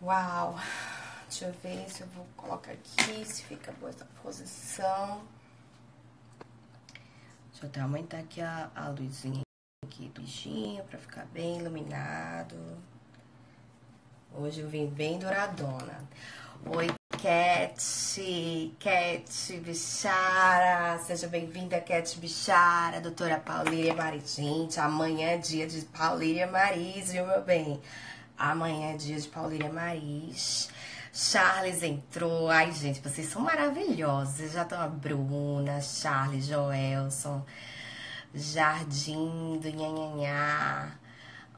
Uau! Deixa eu ver se eu vou colocar aqui, se fica boa essa posição. Deixa eu até aumentar aqui a luzinha aqui do bichinho pra ficar bem iluminado. Hoje eu vim bem douradona. Oi, Cat Bichara, seja bem-vinda, Cat Bichara, doutora Paulíria Maris. Gente, amanhã é dia de Paulíria Maris, viu, meu bem? Amanhã é dia de Paulíria Maris. Charles entrou. Ai, gente, vocês são maravilhosos. Já estão a Bruna, Charles, Joelson, Jardim do Nhanhanhá.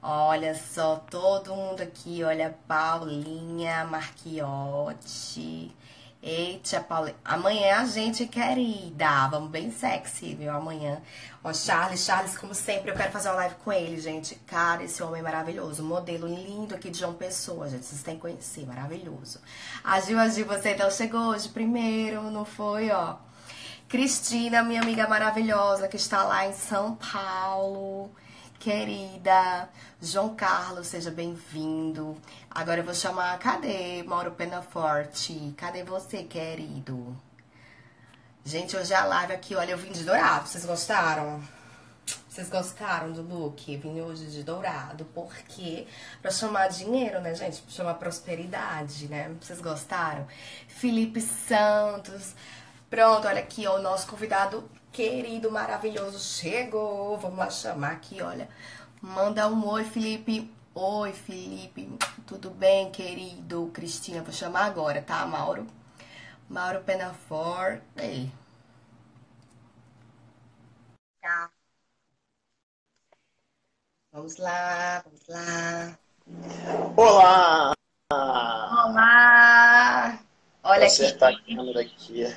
Olha só, todo mundo aqui, olha, Paulinha Marchiotti. Eita, Paulinha. Amanhã a gente, querida, vamos bem sexy, viu? Amanhã. Ó, Charles, como sempre, eu quero fazer uma live com ele, gente. Cara, esse homem é maravilhoso. Um modelo lindo aqui de João Pessoa, gente. Vocês têm que conhecer, maravilhoso. A Gil, você então chegou hoje primeiro, não foi, ó? Cristina, minha amiga maravilhosa, que está lá em São Paulo. Querida, João Carlos, seja bem-vindo. Agora eu vou chamar, cadê Mauro Penaforte? Cadê você, querido? Gente, hoje é a live aqui, olha, eu vim de dourado, vocês gostaram? Vocês gostaram do look? Vim hoje de dourado, porque pra chamar dinheiro, né, gente? Pra chamar prosperidade, né? Vocês gostaram? Felipe Santos. Pronto, olha aqui, ó, o nosso convidado querido, maravilhoso, chegou. Vamos lá chamar aqui, olha. Manda um oi, Felipe. Oi, Felipe. Tudo bem, querido? Cristina, vou chamar agora, tá, Mauro? Mauro Penaforte. Ei. Tá. Vamos lá, vamos lá. Olá! Olá! Vou Olha aqui. acertar a câmera aqui.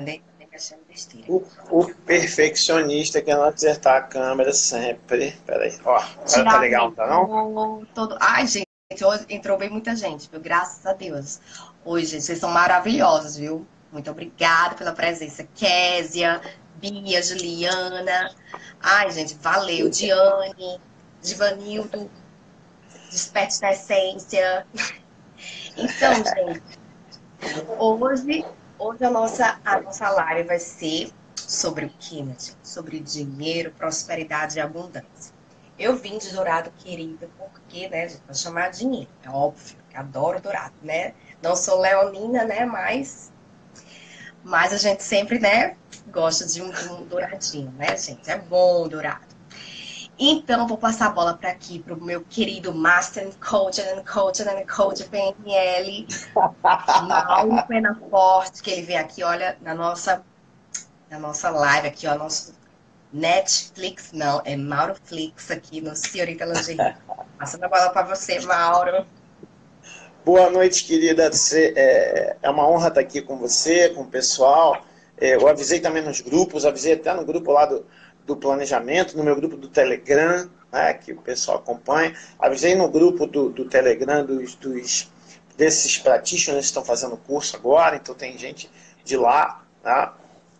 Nem achando besteira. O perfeccionista que não acertar a câmera sempre. Peraí, ó. Tá legal, tá não? Todo... Ai, gente, hoje entrou bem muita gente, viu? Graças a Deus. Oi, gente, vocês são maravilhosos, viu? Muito obrigada pela presença. Késia, Bia, Juliana. Ai, gente, valeu. Diane, Divanildo, Desperte da Essência. Então, gente, hoje a nossa live vai ser sobre o quê, né, gente? Sobre dinheiro, prosperidade e abundância. Eu vim de dourado, querida, porque, né, gente, vai chamar dinheiro. É óbvio que adoro dourado, né? Não sou leonina, né, mas a gente sempre, né, gosta de um douradinho, né, gente? É bom dourado. Então, vou passar a bola para aqui, para o meu querido Master Coach PNL, Mauro Penaforte, que ele vem aqui, olha, na nossa live aqui, ó, nosso Netflix, não, é Mauroflix aqui no Senhorita Lingerie. Passando a bola para você, Mauro. Boa noite, querida. É uma honra estar aqui com você, com o pessoal. Eu avisei também nos grupos, avisei até no grupo lá do planejamento, no meu grupo do Telegram, né, que o pessoal acompanha. Avisei no grupo do Telegram desses practitioners que estão fazendo curso agora, então tem gente de lá, tá?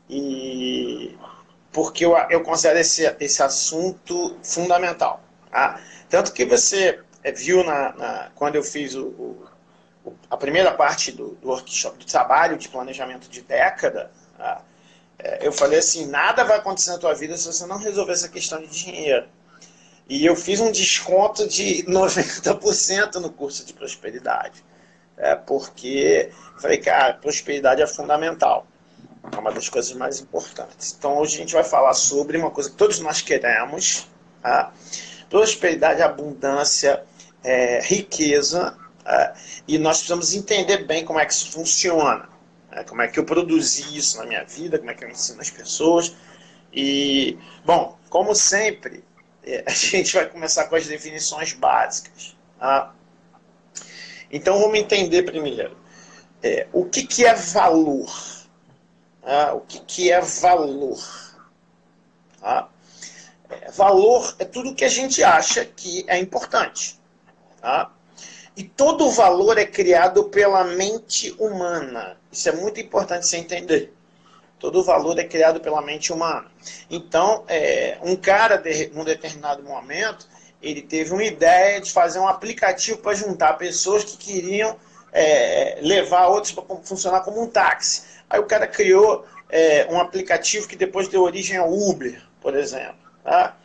E porque eu considero esse assunto fundamental. Tá? Tanto que você viu quando eu fiz a primeira parte do workshop, do trabalho de planejamento de década, tá? Eu falei assim, nada vai acontecer na tua vida se você não resolver essa questão de dinheiro. E eu fiz um desconto de 90% no curso de prosperidade. Porque eu falei, cara, prosperidade é fundamental. É uma das coisas mais importantes. Então hoje a gente vai falar sobre uma coisa que todos nós queremos, tá? Prosperidade, abundância, riqueza, e nós precisamos entender bem como é que isso funciona, como é que eu produzi isso na minha vida, como é que eu ensino as pessoas. E, bom, como sempre, a gente vai começar com as definições básicas. Tá? Então vamos entender primeiro o que é valor. O que é valor? Valor é tudo que a gente acha que é importante. Tá? E todo valor é criado pela mente humana. Isso é muito importante você entender. Todo valor é criado pela mente humana. Então, um cara, num determinado momento, ele teve uma ideia de fazer um aplicativo para juntar pessoas que queriam levar outros para funcionar como um táxi. Aí o cara criou um aplicativo que depois deu origem ao Uber, por exemplo. Tá?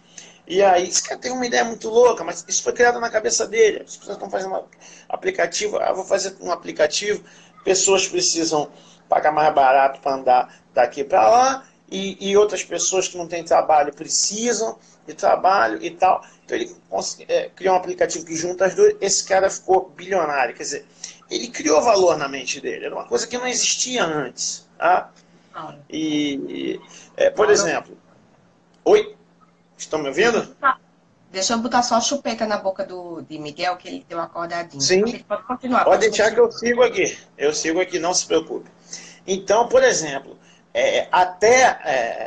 E aí, esse cara tem uma ideia muito louca, mas isso foi criado na cabeça dele. As pessoas estão fazendo um aplicativo, vou fazer um aplicativo, pessoas precisam pagar mais barato para andar daqui para lá, e outras pessoas que não têm trabalho precisam de trabalho e tal. Então ele criou um aplicativo que junta as duas, esse cara ficou bilionário. Quer dizer, ele criou valor na mente dele, era uma coisa que não existia antes. Tá? Por exemplo... Oi? Estão me ouvindo? Deixa eu botar só a chupeta na boca de Miguel, que ele deu uma acordadinha. Sim. Ele pode continuar. Pode deixar que eu sigo aqui. Eu sigo aqui, não se preocupe. Então, por exemplo, até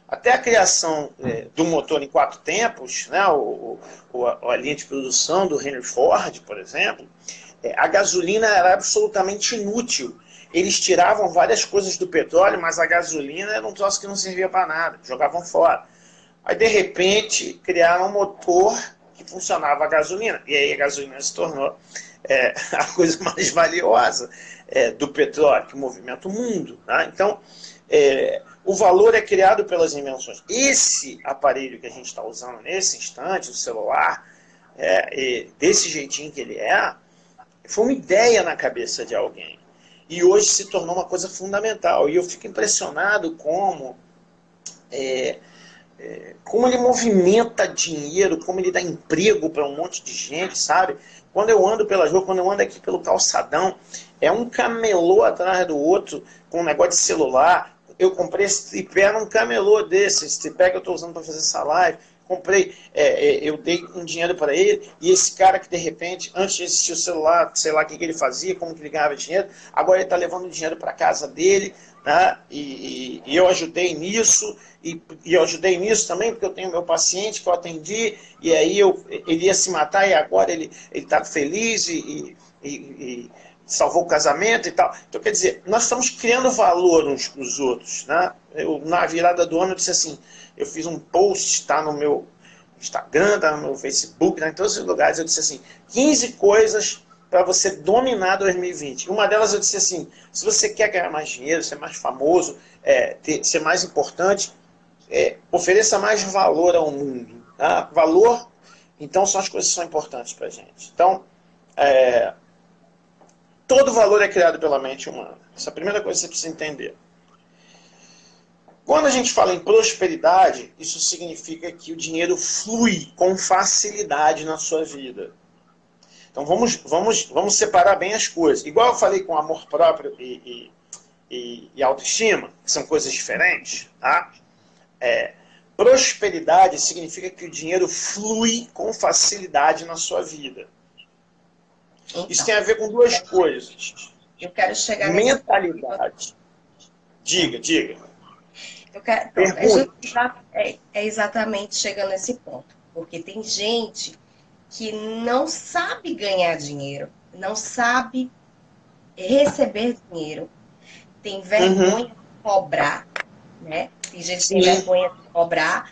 a criação do motor em 4 tempos, né, a linha de produção do Henry Ford, por exemplo, a gasolina era absolutamente inútil. Eles tiravam várias coisas do petróleo, mas a gasolina era um troço que não servia para nada, jogavam fora. Aí, de repente, criaram um motor que funcionava a gasolina. E aí a gasolina se tornou a coisa mais valiosa do petróleo, que movimenta o mundo. Tá? Então, o valor é criado pelas invenções. Esse aparelho que a gente está usando nesse instante, o celular, desse jeitinho que ele foi uma ideia na cabeça de alguém. E hoje se tornou uma coisa fundamental. E eu fico impressionado como ele movimenta dinheiro, como ele dá emprego para um monte de gente, sabe? Quando eu ando pelas ruas, quando eu ando aqui pelo calçadão, é um camelô atrás do outro com um negócio de celular. Eu comprei esse tripé num camelô desse, esse tripé que eu estou usando para fazer essa live. Comprei, eu dei um dinheiro para ele, e esse cara que de repente, antes de existir o celular, sei lá o que ele fazia, como que ele ganhava dinheiro, agora ele está levando dinheiro para casa dele, né? E eu ajudei nisso, e eu ajudei nisso também, porque eu tenho meu paciente que eu atendi, e aí ele ia se matar, e agora ele está feliz e salvou o casamento e tal. Então, quer dizer, nós estamos criando valor uns para os outros. Né? Na virada do ano, eu disse assim, eu fiz um post, está no meu Instagram, está no meu Facebook, tá em todos os lugares, eu disse assim, 15 coisas para você dominar 2020. Uma delas eu disse assim, se você quer ganhar mais dinheiro, ser mais famoso, ser mais importante, ofereça mais valor ao mundo. Tá? Valor, então, são as coisas que são importantes para a gente. Então, todo valor é criado pela mente humana. Essa é a primeira coisa que você precisa entender. Quando a gente fala em prosperidade, isso significa que o dinheiro flui com facilidade na sua vida. Então vamos separar bem as coisas. Igual eu falei com amor próprio e autoestima, que são coisas diferentes, tá? Prosperidade significa que o dinheiro flui com facilidade na sua vida. Então, isso tem a ver com duas coisas. Eu quero chegar mentalidade. Diga. Eu quero, exatamente chegando nesse ponto. Porque tem gente que não sabe ganhar dinheiro, não sabe receber dinheiro, tem vergonha de cobrar, né? Tem gente que tem vergonha de cobrar,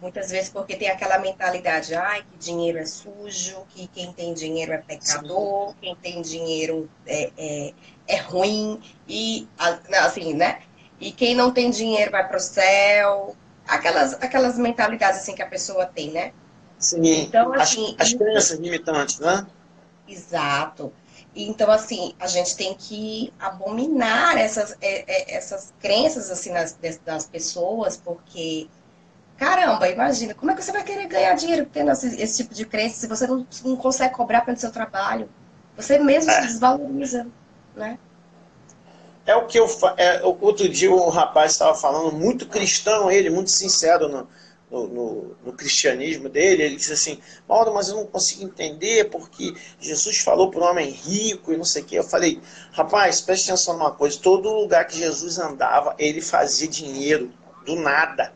muitas vezes porque tem aquela mentalidade, que dinheiro é sujo, que quem tem dinheiro é pecador, sim, quem tem dinheiro é ruim, e assim, né? E quem não tem dinheiro vai para o céu. Aquelas mentalidades assim que a pessoa tem, né? Sim, então, assim, as crenças limitantes, né? Exato. Então, assim, a gente tem que abominar essas crenças assim, das pessoas, porque, caramba, imagina, como é que você vai querer ganhar dinheiro tendo esse tipo de crença se você não consegue cobrar pelo seu trabalho? Você mesmo se desvaloriza, né? É o que outro dia um rapaz estava falando, muito cristão ele, muito sincero no cristianismo dele. Ele disse assim, Mauro, mas eu não consigo entender porque Jesus falou para o homem rico e não sei o que. Eu falei, rapaz, preste atenção numa coisa, todo lugar que Jesus andava, ele fazia dinheiro do nada.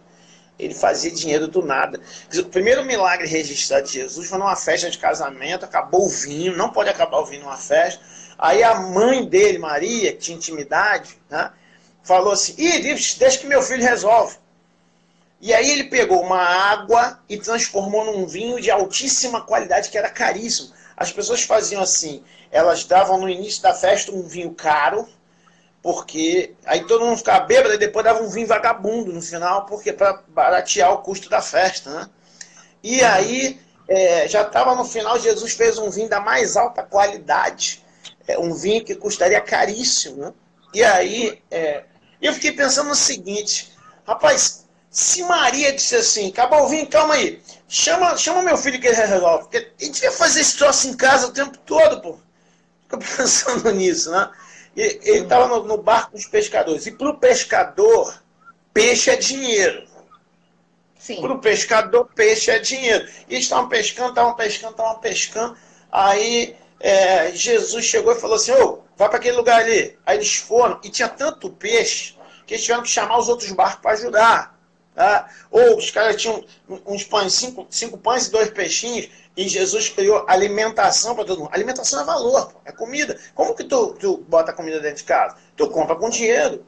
Ele fazia dinheiro do nada. O primeiro milagre registrado de Jesus foi numa festa de casamento, acabou o vinho, não pode acabar o vinho numa festa. Aí a mãe dele, Maria, que tinha intimidade, né, falou assim, deixa que meu filho resolve. E aí ele pegou uma água e transformou num vinho de altíssima qualidade, que era caríssimo. As pessoas faziam assim, elas davam no início da festa um vinho caro, porque aí todo mundo ficava bêbado e depois dava um vinho vagabundo no final, porque para baratear o custo da festa, né? E aí já estava no final, Jesus fez um vinho da mais alta qualidade, um vinho que custaria caríssimo, né? E aí eu fiquei pensando no seguinte, rapaz, se Maria disse assim, acabou o vinho, calma aí, chama meu filho que ele resolve, porque ele devia fazer esse troço em casa o tempo todo, pô. Fica pensando nisso, né? Ele estava no barco dos pescadores. E para o pescador, peixe é dinheiro. Para o pescador, peixe é dinheiro. E eles estavam pescando, estavam pescando, estavam pescando. Aí Jesus chegou e falou assim, ô, vai para aquele lugar ali. Aí eles foram, e tinha tanto peixe, que eles tiveram que chamar os outros barcos para ajudar. Tá? Ou os caras tinham uns pães, cinco pães e 2 peixinhos, e Jesus criou alimentação para todo mundo. Alimentação é valor, é comida. Como que tu bota comida dentro de casa? Tu compra com dinheiro.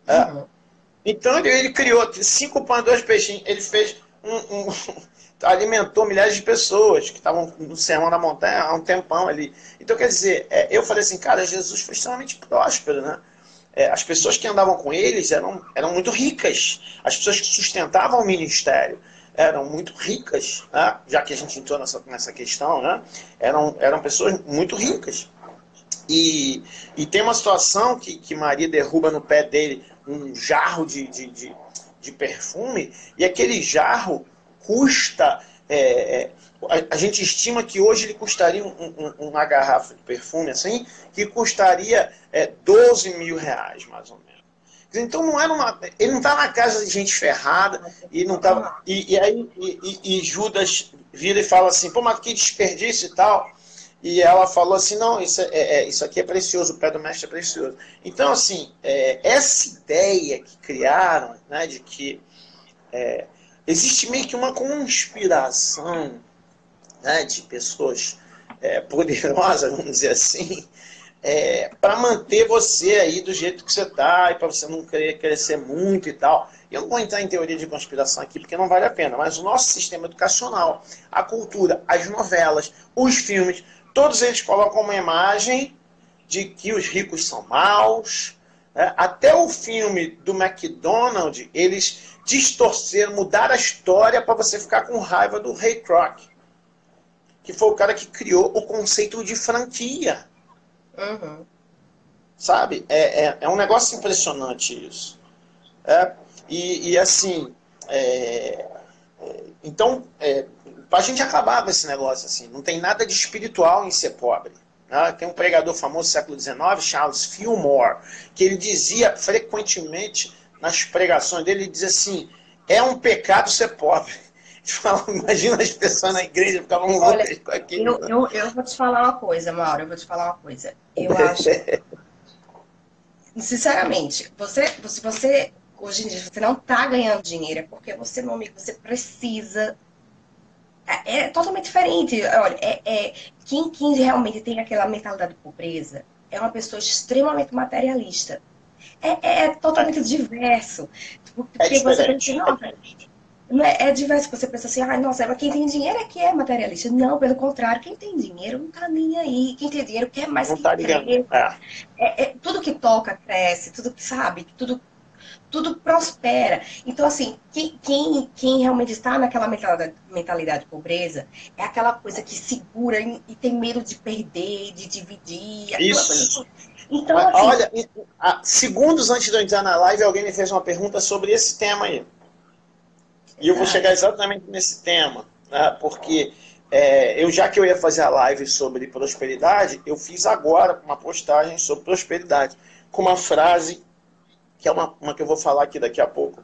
Uhum. Então ele criou 5 pães e 2 peixinhos. Ele fez alimentou milhares de pessoas que estavam no Sermão da Montanha há um tempão ali. Então, quer dizer, eu falei assim, cara, Jesus foi extremamente próspero, né? As pessoas que andavam com eles eram muito ricas. As pessoas que sustentavam o ministério eram muito ricas, né? Já que a gente entrou nessa questão, né? Eram pessoas muito ricas. E tem uma situação que Maria derruba no pé dele um jarro de perfume, e aquele jarro custa... a gente estima que hoje ele custaria uma garrafa de perfume assim, que custaria 12 mil reais, mais ou menos. Então não era ele não está na casa de gente ferrada, e não tava, e Judas vira e fala assim, pô, mas que desperdício e tal. E ela falou assim, não, isso aqui é precioso, o pé do mestre é precioso. Então, assim, essa ideia que criaram, né, de que existe meio que uma conspiração, né, de pessoas poderosas, vamos dizer assim, para manter você aí do jeito que você está, e para você não querer crescer muito e tal. Eu não vou entrar em teoria de conspiração aqui, porque não vale a pena, mas o nosso sistema educacional, a cultura, as novelas, os filmes, todos eles colocam uma imagem de que os ricos são maus. Até o filme do McDonald's, eles distorceram, mudaram a história para você ficar com raiva do Ray Kroc, que foi o cara que criou o conceito de franquia. Uhum. Sabe? É um negócio impressionante isso. E assim, então, para a gente acabar com esse negócio assim, não tem nada de espiritual em ser pobre. Né? Tem um pregador famoso do século XIX, Charles Fillmore, que ele dizia frequentemente nas pregações dele, ele dizia assim, é um pecado ser pobre. Imagina as pessoas na igreja ficavam loucas com aquilo. Eu vou te falar uma coisa, Mauro, eu vou te falar uma coisa. Eu acho, sinceramente, você hoje em dia você não está ganhando dinheiro, é porque você, meu amigo, você precisa. É totalmente diferente. Olha, quem realmente tem aquela mentalidade de pobreza é uma pessoa extremamente materialista. É totalmente diverso. Porque você pensa assim, nossa, não é diverso que você pensa assim, nossa, mas quem tem dinheiro é que é materialista. Não, pelo contrário, quem tem dinheiro não tá nem aí. Quem tem dinheiro quer mais não que tá cresça. Tudo que toca cresce, tudo que sabe, tudo prospera. Então, assim, quem realmente está naquela mentalidade de pobreza é aquela coisa que segura e tem medo de perder, de dividir. Isso. Então, assim, olha, segundos antes de eu entrar na live, alguém me fez uma pergunta sobre esse tema aí. E eu vou chegar exatamente nesse tema, né? Porque já que eu ia fazer a live sobre prosperidade, eu fiz agora uma postagem sobre prosperidade, com uma frase que é uma que eu vou falar aqui daqui a pouco.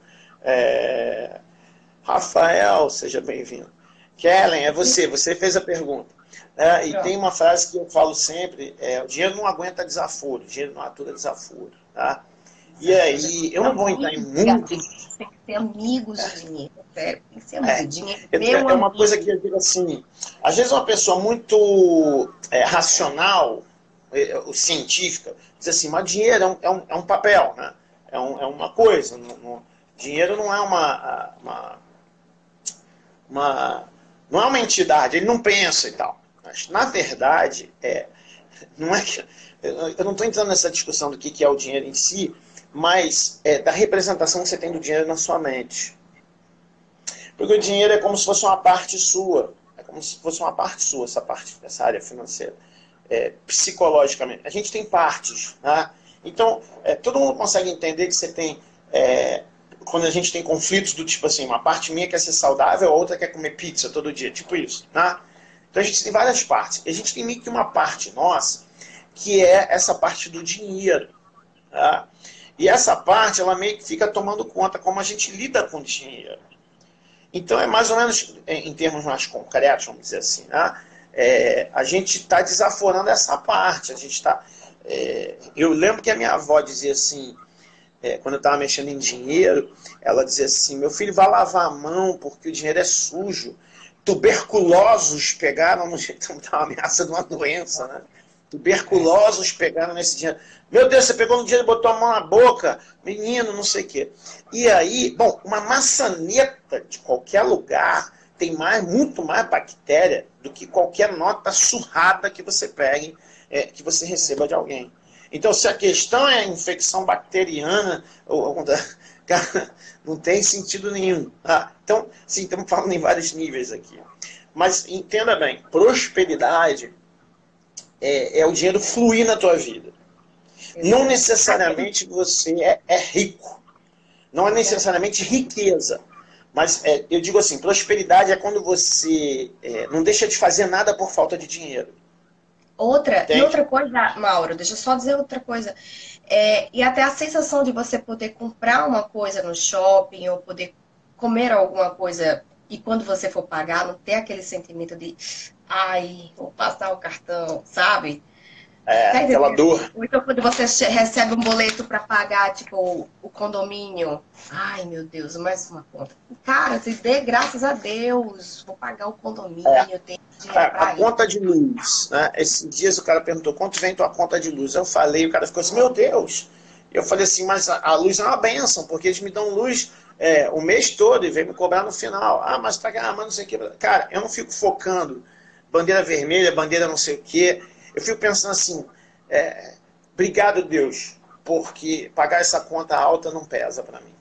Rafael, seja bem-vindo. Kellen, é você fez a pergunta. E tem uma frase que eu falo sempre, o dinheiro não aguenta desaforo, o dinheiro não atura desaforo. Tá? E aí, eu não vou entrar em muito... Tem que ser amigos de dinheiro, sério. Tem que ser amigo de dinheiro. É uma coisa que eu digo assim, às vezes uma pessoa muito racional, científica, diz assim, mas dinheiro é um papel, né? É uma coisa. Dinheiro não é não é uma entidade, ele não pensa e tal. Mas, na verdade, não é que, eu não estou entrando nessa discussão do que é o dinheiro em si, mas da representação que você tem do dinheiro na sua mente. Porque o dinheiro é como se fosse uma parte sua. É como se fosse uma parte sua, essa área financeira. Psicologicamente. A gente tem partes. Né? Então, todo mundo consegue entender que você tem... quando a gente tem conflitos do tipo assim, uma parte minha quer ser saudável, a outra quer comer pizza todo dia. Tipo isso. Né? Então a gente tem várias partes. A gente tem meio que uma parte nossa, que é essa parte do dinheiro. Tá? E essa parte, ela meio que fica tomando conta como a gente lida com o dinheiro. Então, é mais ou menos, em termos mais concretos, vamos dizer assim, né? A gente está desaforando essa parte. A gente está. Eu lembro que a minha avó dizia assim, quando eu estava mexendo em dinheiro, ela dizia assim: meu filho, vai lavar a mão porque o dinheiro é sujo. Tuberculosos pegaram no jeito, uma ameaça de uma doença, né? Tuberculosos pegaram nesse dinheiro. Meu Deus, você pegou no dinheiro e botou a mão na boca. Menino, não sei o quê. E aí, bom, uma maçaneta de qualquer lugar tem muito mais bactéria do que qualquer nota surrada que você pegue, que você receba de alguém. Então, se a questão é a infecção bacteriana, cara, não tem sentido nenhum. Tá? Então, sim, estamos falando em vários níveis aqui. Mas entenda bem, prosperidade é o dinheiro fluir na tua vida. Não necessariamente você é rico. Não é necessariamente riqueza. Mas eu digo assim, prosperidade é quando você não deixa de fazer nada por falta de dinheiro. E outra coisa, Mauro, deixa eu só dizer outra coisa. E até a sensação de você poder comprar uma coisa no shopping ou poder comer alguma coisa e quando você for pagar, não ter aquele sentimento de ai, vou passar o cartão, sabe? Tá Aquela entendendo? dor. Ou então quando você recebe um boleto para pagar, tipo, o condomínio. Ai, meu Deus, mais uma conta. Cara, você dê graças a Deus. Vou pagar o condomínio, tenho dinheiro A para ir. conta de luz. Né? Esses dias o cara perguntou, quanto vem tua conta de luz? Eu falei, o cara ficou assim, meu Deus. Eu falei assim, mas a luz é uma bênção, porque eles me dão luz o mês todo e vem me cobrar no final. Ah, mas mas não sei o que. Cara, eu não fico focando bandeira vermelha, bandeira não sei o que. Eu fico pensando assim, obrigado Deus, porque pagar essa conta alta não pesa para mim.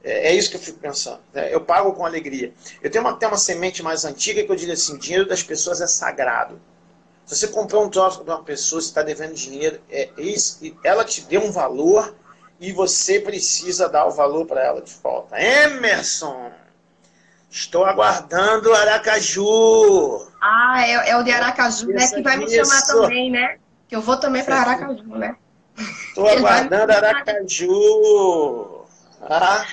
É isso que eu fico pensando. Eu pago com alegria. Eu tenho até uma semente mais antiga que eu digo assim, dinheiro das pessoas é sagrado. Se você comprou um troço de uma pessoa, você está devendo dinheiro, ela te deu um valor e você precisa dar o valor para ela de volta. Emerson, estou aguardando Aracaju. Ah, é o de Aracaju, né? Que vai me chamar Isso. também, né? Que eu vou também para Aracaju, né? Estou Ele vai me aguardando chamar. Aracaju. Ah,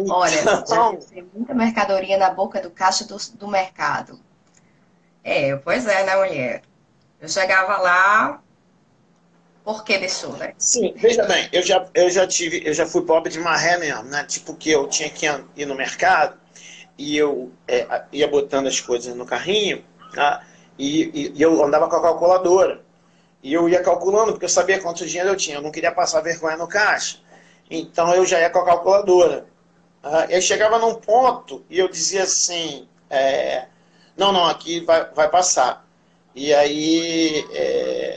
Olha, já então, deixei muita mercadoria na boca do caixa do mercado. Pois é, né, mulher? Eu chegava lá, por que deixou, né? sim, veja bem, eu já fui pobre de maré mesmo, né? Tipo que eu tinha que ir no mercado e eu ia botando as coisas no carrinho, tá? E eu andava com a calculadora. E eu ia calculando, porque eu sabia quanto dinheiro eu tinha. Eu não queria passar vergonha no caixa. Então eu já ia com a calculadora. E aí chegava num ponto e eu dizia assim, não, não, aqui vai passar. E aí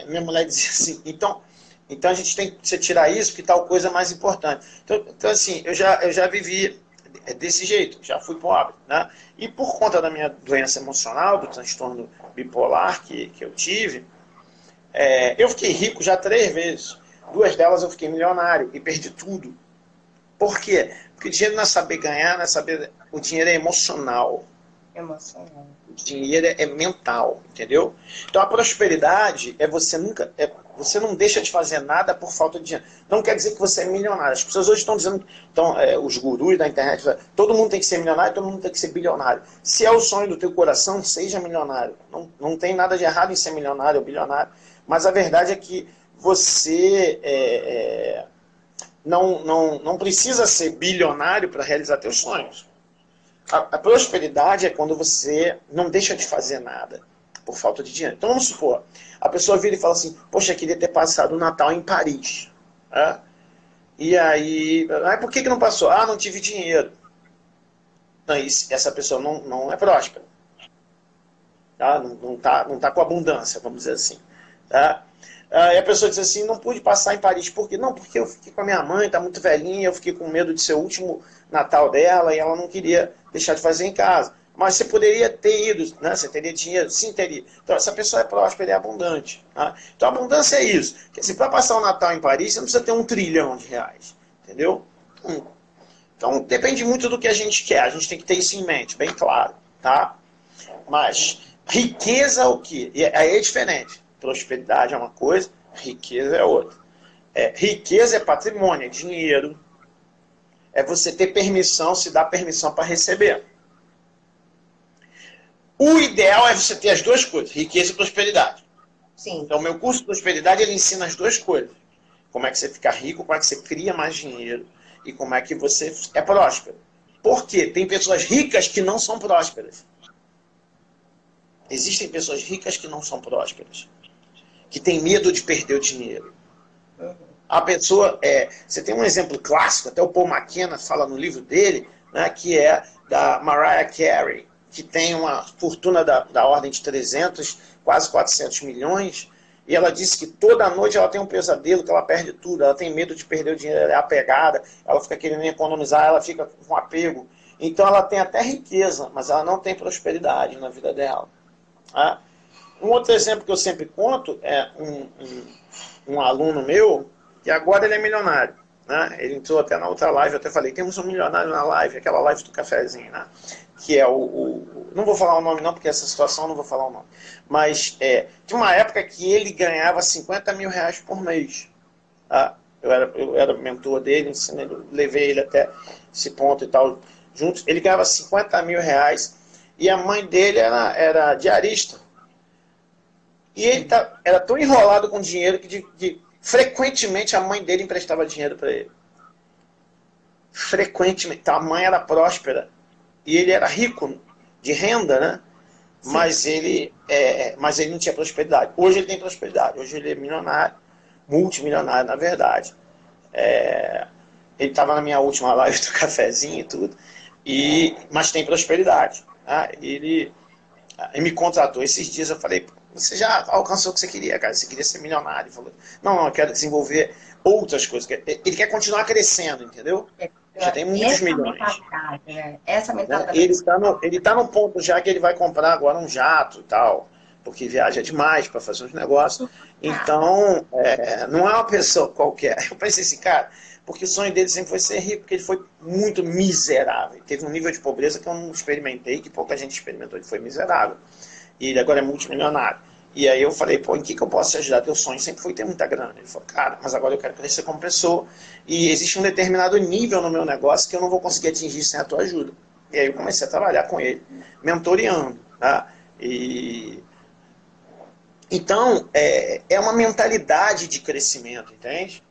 minha mulher dizia assim, então a gente tem que tirar isso, que tal coisa é mais importante. Então assim, eu já vivi desse jeito, já fui pobre. Né? E por conta da minha doença emocional, do transtorno bipolar que eu tive, eu fiquei rico já 3 vezes. 2 delas eu fiquei milionário e perdi tudo. Por quê? Porque o dinheiro não é saber ganhar, não é saber. O dinheiro é emocional. Emocionante. O dinheiro é mental, entendeu? Então a prosperidade é você nunca. Você não deixa de fazer nada por falta de dinheiro. Não quer dizer que você é milionário. As pessoas hoje estão dizendo, os gurus da internet, todo mundo tem que ser milionário, todo mundo tem que ser bilionário. Se é o sonho do teu coração, seja milionário. Não tem nada de errado em ser milionário ou bilionário. Mas a verdade é que você não precisa ser bilionário para realizar teus sonhos. A prosperidade é quando você não deixa de fazer nada por falta de dinheiro. Então vamos supor, a pessoa vira e fala assim, poxa, eu queria ter passado o Natal em Paris. E aí, por que não passou? Ah, não tive dinheiro. Não, essa pessoa não é próspera. Tá? Não tá com abundância, vamos dizer assim. Tá? Aí a pessoa diz assim, não pude passar em Paris. Por quê? Não, porque eu fiquei com a minha mãe, está muito velhinha, eu fiquei com medo de ser o último Natal dela e ela não queria deixar de fazer em casa. Mas você poderia ter ido, né? Você teria dinheiro? Sim, teria. Então, essa pessoa é próspera, é abundante. Tá? Então, a abundância é isso. Quer dizer, para passar o Natal em Paris, você não precisa ter R$ 1 trilhão. Entendeu? Então, depende muito do que a gente quer. A gente tem que ter isso em mente, bem claro. Tá? Mas riqueza é o quê? E aí é diferente. Prosperidade é uma coisa, riqueza é outra. Riqueza é patrimônio, é dinheiro. É você ter permissão, se dar permissão para receber. O ideal é você ter as duas coisas, riqueza e prosperidade. Sim. Então, o meu curso de prosperidade, ele ensina as duas coisas. Como é que você fica rico, como é que você cria mais dinheiro e como é que você é próspero. Por quê? Tem pessoas ricas que não são prósperas. Existem pessoas ricas que não são prósperas, que têm medo de perder o dinheiro. A pessoa, você tem um exemplo clássico, até o Paul McKenna fala no livro dele, né, que é da Mariah Carey, que tem uma fortuna da ordem de 300, quase 400 milhões, e ela disse que toda noite ela tem um pesadelo, que ela perde tudo, ela tem medo de perder o dinheiro, ela é apegada, ela fica querendo economizar, ela fica com apego. Então ela tem até riqueza, mas ela não tem prosperidade na vida dela. Tá? Um outro exemplo que eu sempre conto é um aluno meu, que agora ele é milionário. Né? Ele entrou até na outra live, eu até falei, temos um milionário na live, aquela live do cafezinho, né? Que é não vou falar o nome não, porque essa situação eu não vou falar o nome. Mas de uma época que ele ganhava 50 mil reais por mês. Tá? Eu era mentor dele, ensinei, levei ele até esse ponto e tal, juntos. Ele ganhava 50 mil reais e a mãe dele era diarista. E ele era tão enrolado com dinheiro que frequentemente a mãe dele emprestava dinheiro para ele. Frequentemente. Então, a mãe era próspera e ele era rico de renda, né? Mas ele não tinha prosperidade. Hoje ele tem prosperidade. Hoje ele é milionário, multimilionário, na verdade. Ele estava na minha última live do cafezinho e tudo. Mas tem prosperidade. Tá? Ele me contratou esses dias. Eu falei, você já alcançou o que você queria, cara. Você queria ser milionário. Ele falou, não, eu quero desenvolver outras coisas. Ele quer continuar crescendo, entendeu? Já tem muitos milhões. Né? Essa mentalidade. Ele tá no ponto já que ele vai comprar agora um jato e tal, porque viaja demais para fazer uns negócios. Então, não é uma pessoa qualquer. Eu pensei assim, cara, porque o sonho dele sempre foi ser rico, porque ele foi muito miserável. Ele teve um nível de pobreza que eu não experimentei, que pouca gente experimentou, ele foi miserável. E ele agora é multimilionário. E aí eu falei, pô, em que eu posso te ajudar? Teu sonho sempre foi ter muita grana. Ele falou, cara, mas agora eu quero crescer como pessoa. E existe um determinado nível no meu negócio que eu não vou conseguir atingir sem a tua ajuda. E aí eu comecei a trabalhar com ele, mentoreando. Tá? Então, é uma mentalidade de crescimento, entende?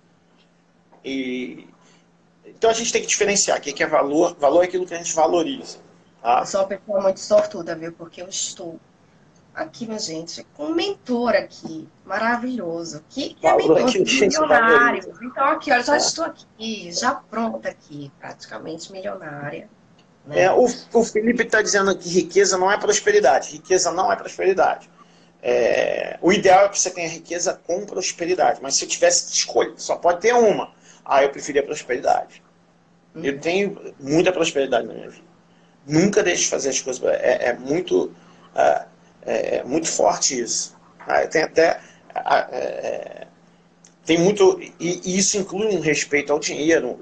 Então a gente tem que diferenciar o que é valor. Valor é aquilo que a gente valoriza. Tá? Eu sou uma pessoa muito sortuda, viu? Porque eu estou aqui, minha gente, com um mentor aqui, maravilhoso, que é mentor de milionários. Então, aqui, olha, já estou aqui, já pronta aqui, praticamente milionária. Né? O Felipe está dizendo que riqueza não é prosperidade. Riqueza não é prosperidade. O ideal é que você tenha riqueza com prosperidade. Mas se eu tivesse que escolher, só pode ter uma. Eu preferia prosperidade. Eu tenho muita prosperidade na minha vida. Nunca deixo de fazer as coisas. Muito forte isso. Tem até. Tem muito. E isso inclui um respeito ao dinheiro,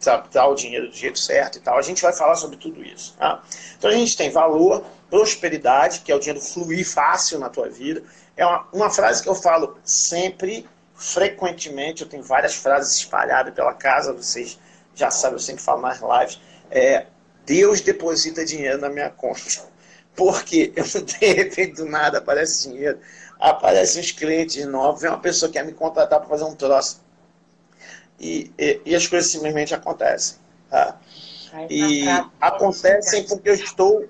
tratar o dinheiro do jeito certo e tal. A gente vai falar sobre tudo isso. Tá? Então a gente tem valor, prosperidade, que é o dinheiro fluir fácil na tua vida. É uma frase que eu falo sempre, frequentemente. Eu tenho várias frases espalhadas pela casa, vocês já sabem, eu sempre falo nas lives. Deus deposita dinheiro na minha conta. Porque eu não tenho feito nada, aparece dinheiro, aparecem uns clientes novos, vem uma pessoa que quer me contratar para fazer um troço. E as coisas simplesmente acontecem. Tá? E acontecem porque eu estou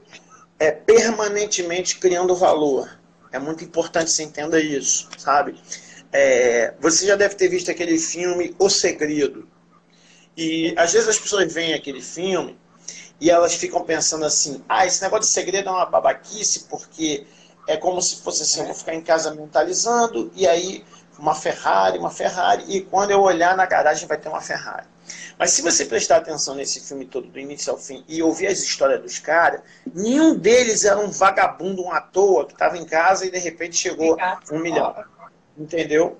permanentemente criando valor. É muito importante que você entenda isso, sabe? Você já deve ter visto aquele filme O Segredo. E às vezes as pessoas veem aquele filme e elas ficam pensando assim, esse negócio de segredo é uma babaquice, porque é como se fosse assim, eu vou ficar em casa mentalizando, e aí uma Ferrari, e quando eu olhar na garagem vai ter uma Ferrari. Mas se você prestar atenção nesse filme todo, do início ao fim, e ouvir as histórias dos caras, nenhum deles era um vagabundo, à toa, que estava em casa e de repente chegou 1 milhão. Entendeu?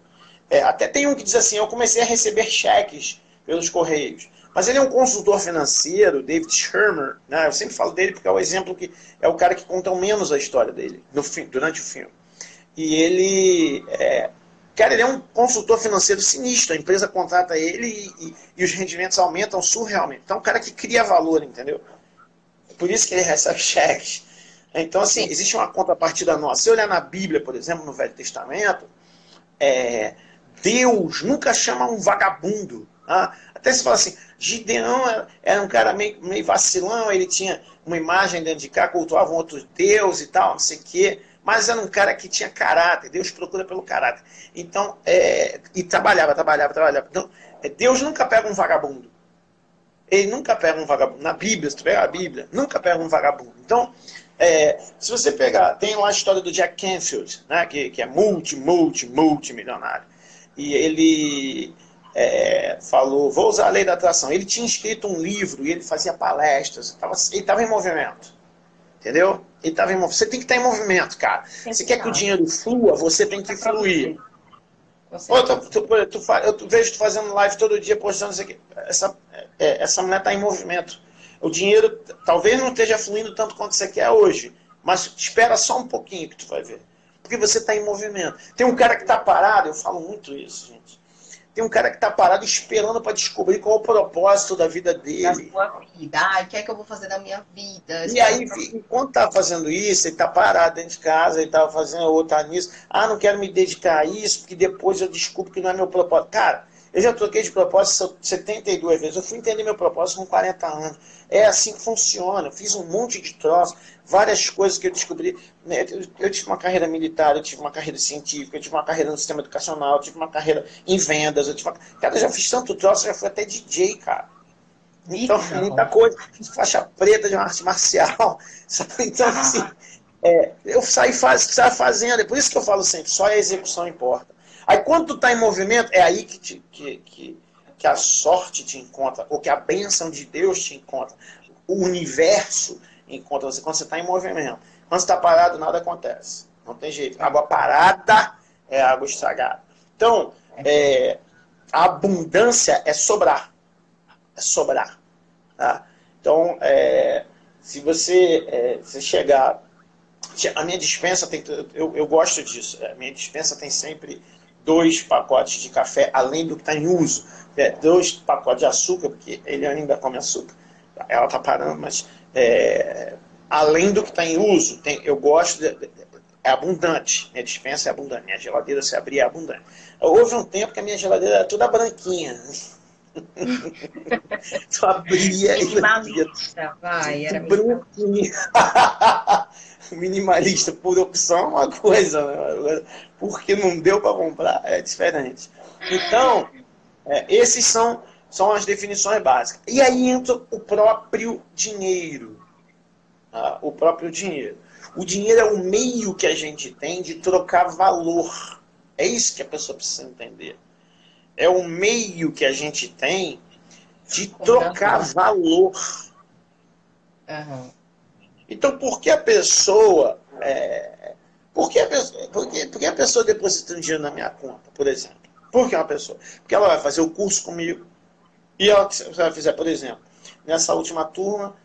Até tem um que diz assim, eu comecei a receber cheques pelos Correios. Mas ele é um consultor financeiro, David Schwimmer, né? Eu sempre falo dele porque é o exemplo que é o cara que conta o menos a história dele durante o filme. E cara, ele é um consultor financeiro sinistro. A empresa contrata ele e os rendimentos aumentam surrealmente. Então, é um cara que cria valor, entendeu? Por isso que ele recebe cheques. Então, assim, existe uma contrapartida nossa. Se olhar na Bíblia, por exemplo, no Velho Testamento, Deus nunca chama um vagabundo. Tá? Até se fala assim, Gideão era um cara meio vacilão, ele tinha uma imagem dentro de cá, cultuava um outro Deus e tal, não sei o quê, mas era um cara que tinha caráter, Deus procura pelo caráter. Então, e trabalhava. Então, Deus nunca pega um vagabundo. Ele nunca pega um vagabundo. Na Bíblia, se tu pegar a Bíblia, nunca pega um vagabundo. Então, se você pegar, tem lá a história do Jack Canfield, né, que é multimilionário. E ele falou, vou usar a lei da atração. Ele tinha escrito um livro e ele fazia palestras. Ele estava em movimento. Entendeu? Ele estava em movimento. Você tem que estar em movimento, cara. Você quer que o dinheiro flua, você tem que fluir. Eu vejo tu fazendo live todo dia, postando isso aqui. Essa mulher está em movimento. O dinheiro talvez não esteja fluindo tanto quanto você quer hoje, mas espera só um pouquinho que tu vai ver. Porque você está em movimento. Tem um cara que está parado, eu falo muito isso, gente. Tem um cara que está parado esperando para descobrir qual é o propósito da vida dele. Da sua vida. O que é que eu vou fazer da minha vida? E aí, enquanto estava fazendo isso, ele está parado dentro de casa, ele estava fazendo outra nisso. Não quero me dedicar a isso, porque depois eu descubro que não é meu propósito. Cara, eu já troquei de propósito 72 vezes. Eu fui entender meu propósito com 40 anos. É assim que funciona. Eu fiz um monte de troços, várias coisas que eu descobri. Eu tive uma carreira militar, eu tive uma carreira científica, eu tive uma carreira no sistema educacional, eu tive uma carreira em vendas. Cara, eu já fiz tanto troço, já fui até DJ, cara. Então, muita coisa. Faixa preta de uma arte marcial. Então, assim, eu saí fazendo. É por isso que eu falo sempre, só a execução importa. Aí, quando tu tá em movimento, é aí que a sorte te encontra, ou que a bênção de Deus te encontra. O universo encontra você quando você está em movimento. Quando você está parado, nada acontece. Não tem jeito. Água parada é água estragada. Então, a abundância é sobrar. É sobrar. Tá? Então, se você chegar... A minha despensa tem... Eu gosto disso. A minha despensa tem sempre 2 pacotes de café, além do que está em uso. 2 pacotes de açúcar, porque ele ainda come açúcar. Ela está parando, mas... além do que está em uso, eu gosto... É abundante. Minha despensa é abundante. Minha geladeira, se abrir, é abundante. Houve um tempo que a minha geladeira era toda branquinha. Tu abria e minimalista, vai, era branquinha. Minimalista por opção é uma coisa, né? Porque não deu para comprar, é diferente. Então, esses são as definições básicas. E aí entra o próprio dinheiro. Tá? O próprio dinheiro. O dinheiro é o meio que a gente tem de trocar valor. É isso que a pessoa precisa entender. É o meio que a gente tem de trocar valor. Uhum. Então, por que a pessoa... por que a pessoa deposita um dinheiro na minha conta, por exemplo? Por que uma pessoa? Porque ela vai fazer o curso comigo. E ela, se ela fizer, por exemplo, nessa última turma,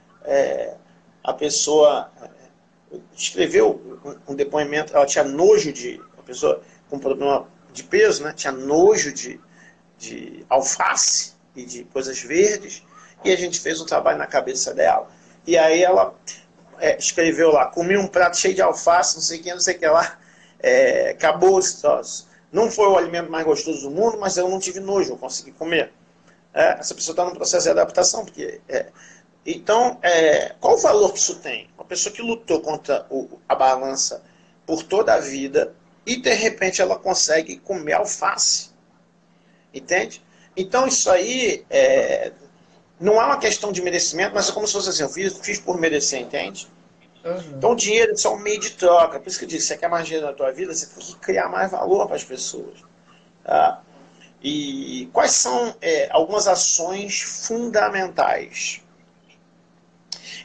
a pessoa escreveu um depoimento, ela tinha nojo de... A pessoa com problema de peso, né? Tinha nojo de alface e de coisas verdes, e a gente fez um trabalho na cabeça dela. E aí ela escreveu lá, comi um prato cheio de alface, não sei o que lá, acabou esse troço. Não foi o alimento mais gostoso do mundo, mas eu não tive nojo, eu consegui comer. Essa pessoa está no processo de adaptação, porque... Então, qual o valor que isso tem? Uma pessoa que lutou contra a balança por toda a vida, e de repente ela consegue comer alface. Entende? Então isso aí não é uma questão de merecimento, mas é como se fosse assim, eu fiz por merecer, entende? Uhum. Então o dinheiro é só um meio de troca. Por isso que eu disse, você quer mais dinheiro na tua vida, você tem que criar mais valor para as pessoas. Tá? E quais são algumas ações fundamentais?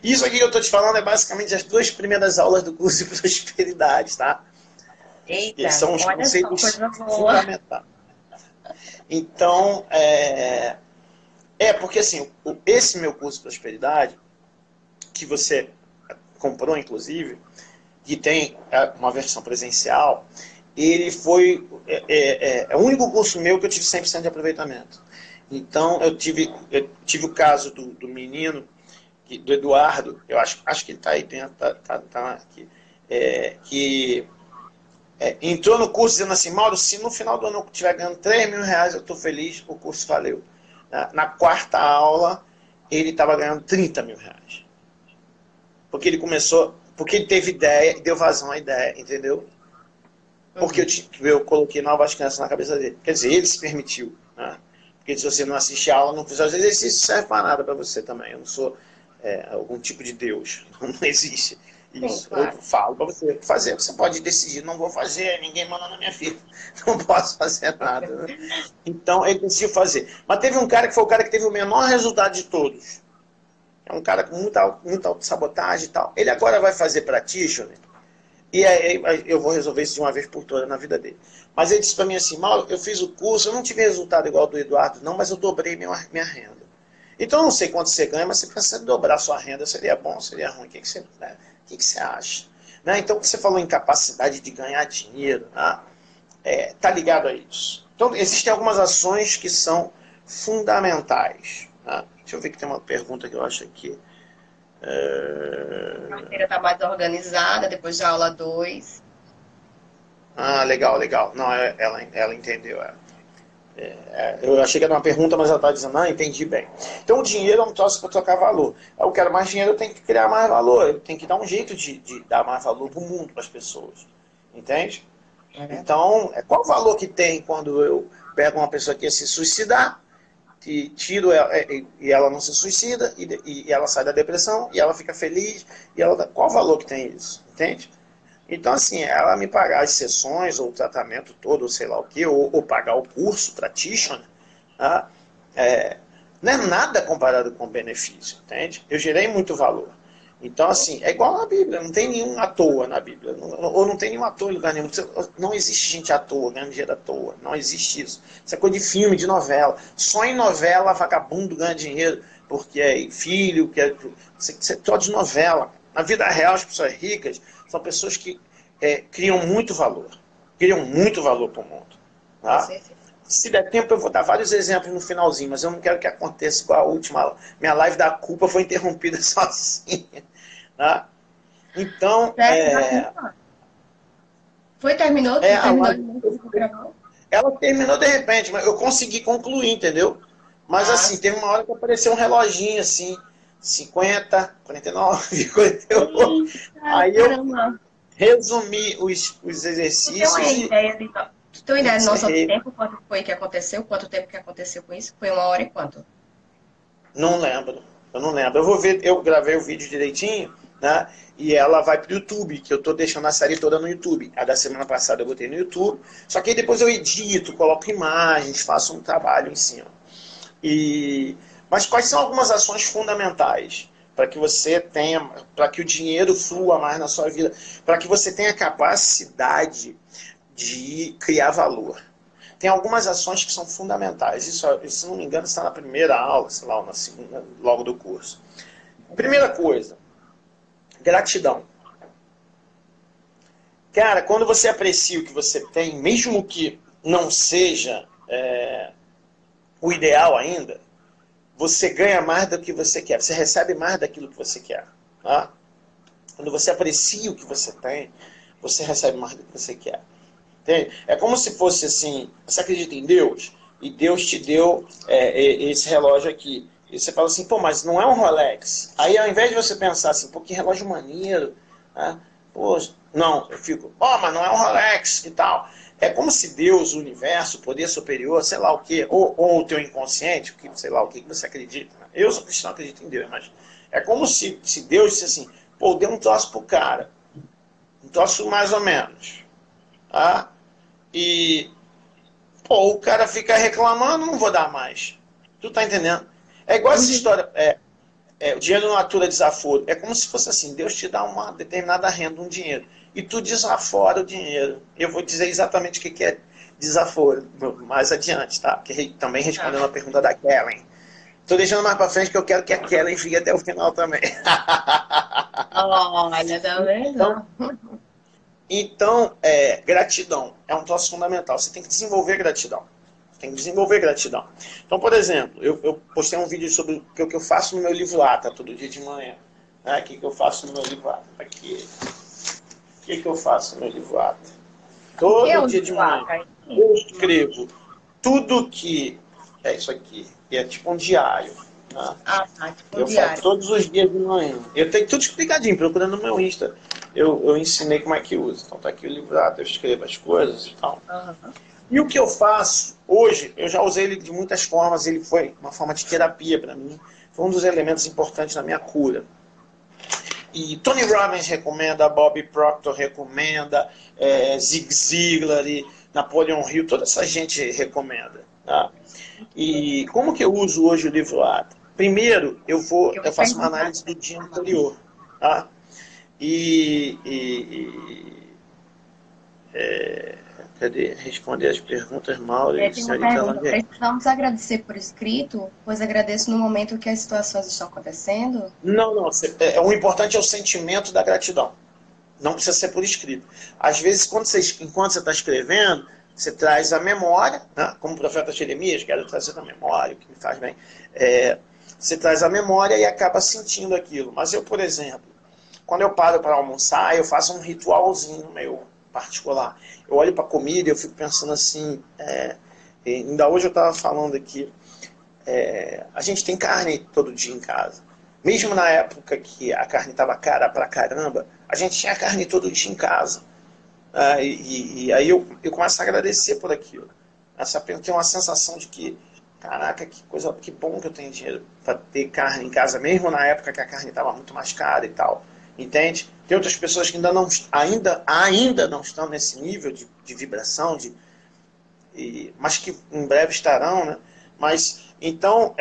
Isso aqui que eu estou te falando é basicamente as 2 primeiras aulas do curso de prosperidade, tá? E Eita, são os olha só, conceitos coisa boa. fundamentais. Então, porque assim, esse meu curso de prosperidade, que você comprou inclusive, que tem uma versão presencial, ele foi o único curso meu que eu tive 100% de aproveitamento. Então, eu tive o caso do menino, do Eduardo, eu acho que ele está aí dentro, tá aqui, que entrou no curso dizendo assim, Mauro, se no final do ano eu estiver ganhando R$ 3.000, eu estou feliz, o curso valeu. Na quarta aula, ele estava ganhando R$ 30.000. Porque ele começou, porque ele teve ideia e deu vazão à ideia, entendeu? Porque Uhum. eu coloquei novas crenças na cabeça dele. Quer dizer, ele se permitiu. Né? Porque se você não assistir a aula, não fizer os exercícios, serve para nada para você também. Eu não sou algum tipo de Deus. Não existe Sim, isso. Eu claro. falo para você fazer. Você pode decidir, não vou fazer, ninguém manda na minha vida. Não posso fazer nada. Né? Então, ele decidiu fazer. Mas teve um cara que foi o cara que teve o menor resultado de todos. É um cara com muita autossabotagem e tal. Ele agora vai fazer practitioner. E aí eu vou resolver isso de uma vez por todas na vida dele. Mas ele disse para mim assim, Mauro, eu fiz o curso, eu não tive resultado igual ao do Eduardo, não, mas eu dobrei minha renda. Então eu não sei quanto você ganha, mas se você dobrar sua renda, seria bom, seria ruim. O que você acha? Né? Então, você falou em capacidade de ganhar dinheiro, né? Tá ligado a isso. Então, existem algumas ações que são fundamentais. Né? Deixa eu ver que tem uma pergunta que eu acho aqui. A carteira está mais organizada depois da aula 2. Legal, legal. Não, ela entendeu. Eu achei que era uma pergunta, mas ela está dizendo, entendi bem. Então, o dinheiro é um troço para trocar valor. Eu quero mais dinheiro, eu tenho que criar mais valor. Eu tenho que dar um jeito de dar mais valor para o mundo, para as pessoas. Entende? É verdade. Então, qual o valor que tem quando eu pego uma pessoa que ia se suicidar, e tiro ela, e ela não se suicida, e ela sai da depressão, e ela fica feliz, qual o valor que tem isso? Entende? Então, assim, ela me pagar as sessões, ou o tratamento todo, ou sei lá o quê, ou pagar o curso practitioner, tá? é, não é nada comparado com o benefício, entende? Eu gerei muito valor. Então, assim, é igual na Bíblia, não tem nenhum à toa na Bíblia, ou não tem nenhum à toa em lugar nenhum. Não existe gente à toa, ganhando dinheiro à toa, não existe isso. Isso é coisa de filme, de novela. Só em novela, vagabundo ganha dinheiro, porque é filho, isso é só de novela. Na vida real, as pessoas ricas são pessoas que criam muito valor para o mundo. Com Tá? certeza. Se der tempo, eu vou dar vários exemplos no finalzinho, mas eu não quero que aconteça igual a última. Minha live da culpa foi interrompida sozinha. Tá? Então, Sério, da culpa? Foi, terminou? a Terminou live, de novo? Ficou gravando? ela terminou de repente, mas eu consegui concluir, entendeu? Mas Ah, assim, teve uma hora que apareceu um reloginho assim, 50, 49, 48. eita, Aí eu caramba. resumi os Tu tem uma exercícios e ideia tu tem uma ideia do nosso encerrei. tempo, quanto foi que aconteceu? Quanto tempo que aconteceu com isso? Foi 1 hora e quanto? Não lembro. Eu não lembro. Eu vou ver, eu gravei o vídeo direitinho, né? E ela vai pro YouTube, que eu tô deixando a série toda no YouTube. A da semana passada eu botei no YouTube. Só que aí depois eu edito, coloco imagens, faço um trabalho em cima. Mas quais são algumas ações fundamentais para que você tenha, para que o dinheiro flua mais na sua vida, para que você tenha capacidade de criar valor? Tem algumas ações que são fundamentais. Isso, se não me engano, está na primeira aula, sei lá, ou na segunda, logo do curso. Primeira coisa, gratidão. Cara, quando você aprecia o que você tem, mesmo que não seja o ideal ainda, você ganha mais do que você quer. Você recebe mais daquilo que você quer. Tá? Quando você aprecia o que você tem, você recebe mais do que você quer. Entende? É como se fosse assim, você acredita em Deus? E Deus te deu esse relógio aqui. E você fala assim, pô, mas não é um Rolex. Aí ao invés de você pensar assim, pô, que relógio maneiro, né? Pô, Não, eu fico, mas não é um Rolex e tal. É como se Deus, o universo, o poder superior, sei lá o quê, ou o teu inconsciente, sei lá o que você acredita. Né? Eu sou cristão, acredito em Deus, mas é como se Deus disse assim, pô, deu um troço pro cara, um troço mais ou menos. Tá? E, pô, o cara fica reclamando, não vou dar mais. Tu tá entendendo? É igual essa Uhum. história, o dinheiro não atura desaforo. É como se fosse assim, Deus te dá uma determinada renda, um dinheiro, e tu desafora o dinheiro. Eu vou dizer exatamente o que é desaforo mais adiante, tá? Porque também respondendo Tá. a pergunta da Kellen. Tô deixando mais pra frente que eu quero que a Kellen fique até o final também. Olha, tá Então, vendo? gratidão é um troço fundamental. Você tem que desenvolver gratidão. Tem que desenvolver gratidão. Então, por exemplo, eu postei um vídeo sobre o que eu faço no meu livro Ata todo dia de manhã. O que eu faço no meu livro Ata? Aqui. O que eu faço no meu livro Ata? O que é Todo o dia de manhã. Livro-Ata? Eu escrevo tudo que... É isso aqui. É tipo um diário. Tá? Ah, tá, tipo um Eu faço diário. todos os dias de manhã. Eu tenho tudo explicadinho, procurando no meu Insta. Eu ensinei como é que usa. Então tá aqui o livro Ata. Eu escrevo as coisas e tal. Aham. E o que eu faço hoje, eu já usei ele de muitas formas, ele foi uma forma de terapia para mim, foi um dos elementos importantes na minha cura. E Tony Robbins recomenda, Bob Proctor recomenda, Zig Ziglar e Napoleon Hill, toda essa gente recomenda. Tá? E como que eu uso hoje o livro Ata? Primeiro, Eu eu vou faço uma perguntar. análise do dia anterior. Tá? E, e, cadê? Responder as perguntas, Mauro e Tem uma senhorita pergunta. Lange. Precisamos agradecer por escrito, pois agradeço no momento que as situações estão acontecendo? Não, não. O importante é o sentimento da gratidão. Não precisa ser por escrito. Às vezes, enquanto você está escrevendo, você traz a memória, né? Como o profeta Jeremias, quero trazer a memória, o que me faz bem. Você traz a memória e acaba sentindo aquilo. Mas eu, por exemplo, quando eu paro para almoçar, eu faço um ritualzinho meu particular. Eu olho para a comida e eu fico pensando assim. Ainda hoje eu estava falando aqui, a gente tem carne todo dia em casa. Mesmo na época que a carne estava cara pra caramba, a gente tinha carne todo dia em casa. E aí eu começo a agradecer por aquilo. Eu tenho uma sensação de que, caraca, que coisa, que bom que eu tenho dinheiro para ter carne em casa, mesmo na época que a carne estava muito mais cara e tal. Entende? Tem outras pessoas que ainda não estão nesse nível de vibração, mas que em breve estarão, né? Mas, então,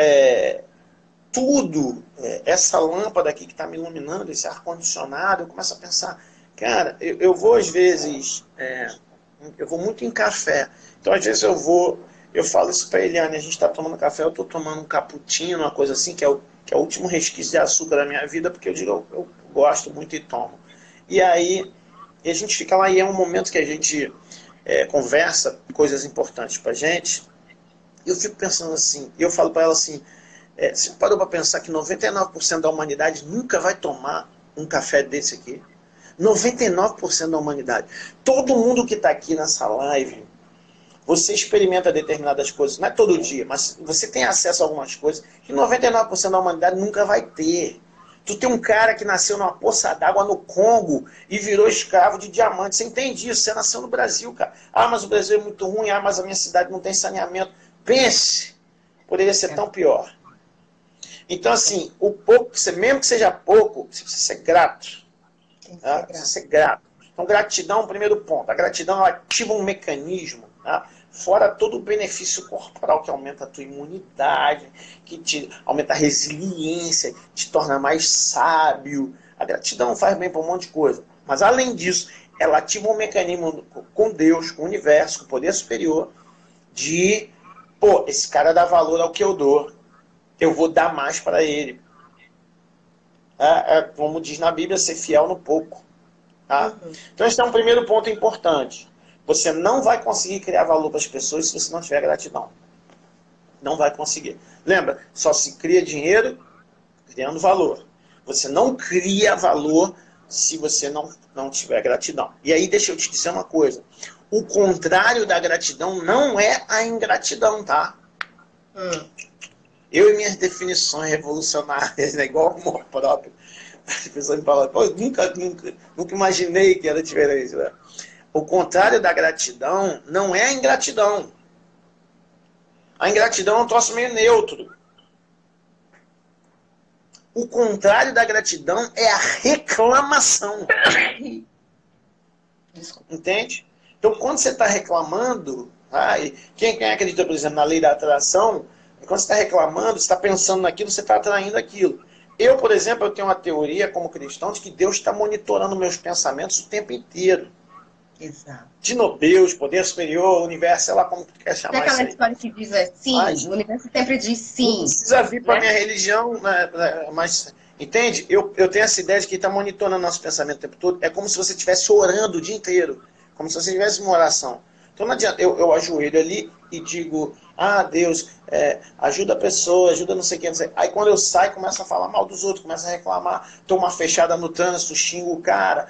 essa lâmpada aqui que está me iluminando, esse ar-condicionado, eu começo a pensar, cara, eu vou às vezes, eu vou muito em café, então às vezes eu falo isso para Eliane, a gente está tomando café, eu estou tomando um cappuccino, uma coisa assim, que é o último resquício de açúcar da minha vida, porque eu digo, eu gosto muito e tomo. E aí, a gente fica lá e é um momento que a gente conversa coisas importantes para gente, e eu fico pensando assim, e eu falo para ela assim, você parou para pensar que 99% da humanidade nunca vai tomar um café desse aqui? 99% da humanidade. Todo mundo que está aqui nessa live, você experimenta determinadas coisas, não é todo dia, mas você tem acesso a algumas coisas que 99% da humanidade nunca vai ter. Tu tem um cara que nasceu numa poça d'água no Congo e virou escravo de diamante. Você entende isso? Você nasceu no Brasil, cara. Mas o Brasil é muito ruim. Mas a minha cidade não tem saneamento. Pense, poderia ser tão pior. Então, assim, o pouco, mesmo que seja pouco, você precisa ser grato. Tem que ser Tá? Precisa grato. ser grato. Então, gratidão é o primeiro ponto. A gratidão ela ativa um mecanismo, tá? Fora todo o benefício corporal que aumenta a tua imunidade, que te aumenta a resiliência, te torna mais sábio. A gratidão faz bem para um monte de coisa. Mas, além disso, ela ativa um mecanismo com Deus, com o universo, com o poder superior, de, pô, esse cara dá valor ao que eu dou. Eu vou dar mais para ele. Como diz na Bíblia, ser fiel no pouco. Tá? Uhum. Então, esse é um primeiro ponto importante. Você não vai conseguir criar valor para as pessoas se você não tiver gratidão. Não vai conseguir. Lembra, só se cria dinheiro criando valor. Você não cria valor se você não tiver gratidão. E aí, deixa eu te dizer uma coisa. O contrário da gratidão não é a ingratidão, tá? Hum. Eu e minhas definições revolucionárias, né? Igual o amor próprio. As pessoas me falam, pô, nunca imaginei que era diferente, né? O contrário da gratidão não é a ingratidão. A ingratidão é um troço meio neutro. O contrário da gratidão é a reclamação. Entende? Então, quando você está reclamando, quem acredita, por exemplo, na lei da atração, quando você está reclamando, você está pensando naquilo, você está atraindo aquilo. Eu, por exemplo, eu tenho uma teoria como cristão de que Deus está monitorando meus pensamentos o tempo inteiro. Exato. De Deus, poder superior, universo, sei lá como tu quer chamar isso aí. Tem aquela história que diz sim, mas, o universo sempre diz sim. Não precisa vir para a minha religião, mas, entende? Eu tenho essa ideia de que está monitorando nosso pensamento o tempo todo. É como se você estivesse orando o dia inteiro, como se você tivesse uma oração. Então não adianta, eu ajoelho ali e digo, Deus, ajuda a pessoa, ajuda não sei quem, não sei. Aí quando eu saio, começo a falar mal dos outros, começo a reclamar, tomo uma fechada no trânsito, xingo o cara,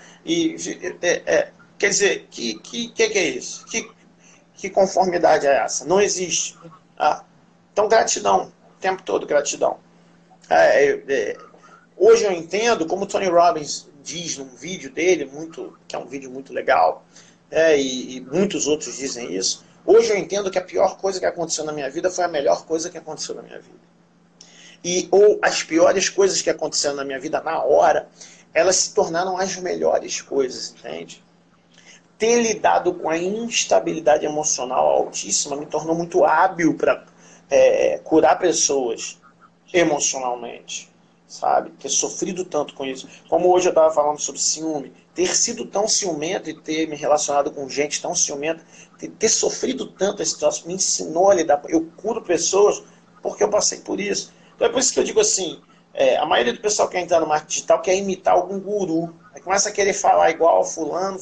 quer dizer, que é isso? Que conformidade é essa? Não existe. Então, gratidão, o tempo todo gratidão. Hoje eu entendo, como o Tony Robbins diz num vídeo dele, que é um vídeo muito legal, e muitos outros dizem isso, hoje eu entendo que a pior coisa que aconteceu na minha vida foi a melhor coisa que aconteceu na minha vida. Ou as piores coisas que aconteceram na minha vida na hora, elas se tornaram as melhores coisas, entende? Ter lidado com a instabilidade emocional altíssima me tornou muito hábil para curar pessoas emocionalmente, sabe? Ter sofrido tanto com isso. Como hoje eu estava falando sobre ciúme, ter sido tão ciumento e ter me relacionado com gente tão ciumenta, ter sofrido tanto esse troço, me ensinou a lidar. Eu curo pessoas porque eu passei por isso. Então é por isso que eu digo assim, a maioria do pessoal que quer entrar no marketing digital quer imitar algum guru. Aí começa a querer falar igual ao fulano,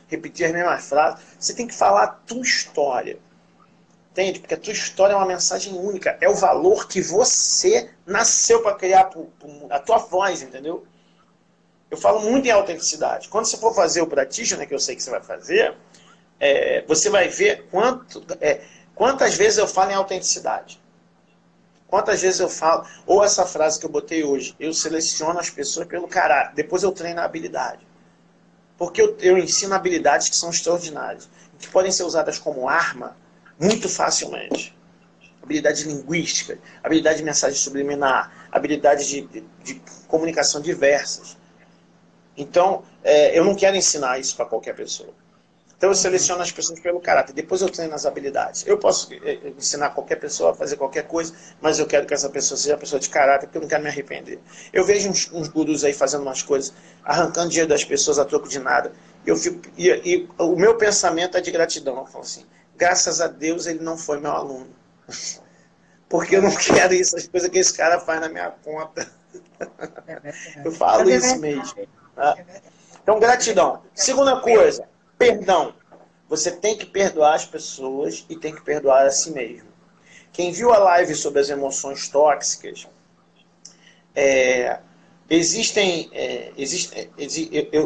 repetir as mesmas frases. Você tem que falar a tua história. Entende? Porque a tua história é uma mensagem única. É o valor que você nasceu para criar a tua voz, entendeu? Eu falo muito em autenticidade. Quando você for fazer o practitioner, que eu sei que você vai fazer, você vai ver quantas vezes eu falo em autenticidade. Quantas vezes eu falo, ou essa frase que eu botei hoje, eu seleciono as pessoas pelo caráter, depois eu treino a habilidade. Porque eu ensino habilidades que são extraordinárias, que podem ser usadas como arma muito facilmente. Habilidade linguística, habilidade de mensagem subliminar, habilidade de comunicação diversas. Então, eu não quero ensinar isso para qualquer pessoa. Então eu seleciono as pessoas pelo caráter, depois eu treino as habilidades. Eu posso ensinar qualquer pessoa a fazer qualquer coisa, mas eu quero que essa pessoa seja uma pessoa de caráter, porque eu não quero me arrepender. Eu vejo uns gurus aí fazendo umas coisas, arrancando dinheiro das pessoas a troco de nada, e o meu pensamento é de gratidão. Eu falo assim, graças a Deus ele não foi meu aluno. Porque eu não quero isso, as coisas que esse cara faz na minha conta. Eu falo isso mesmo. Tá? Então, gratidão. Segunda coisa, perdão. Você tem que perdoar as pessoas e tem que perdoar a si mesmo. Quem viu a live sobre as emoções tóxicas,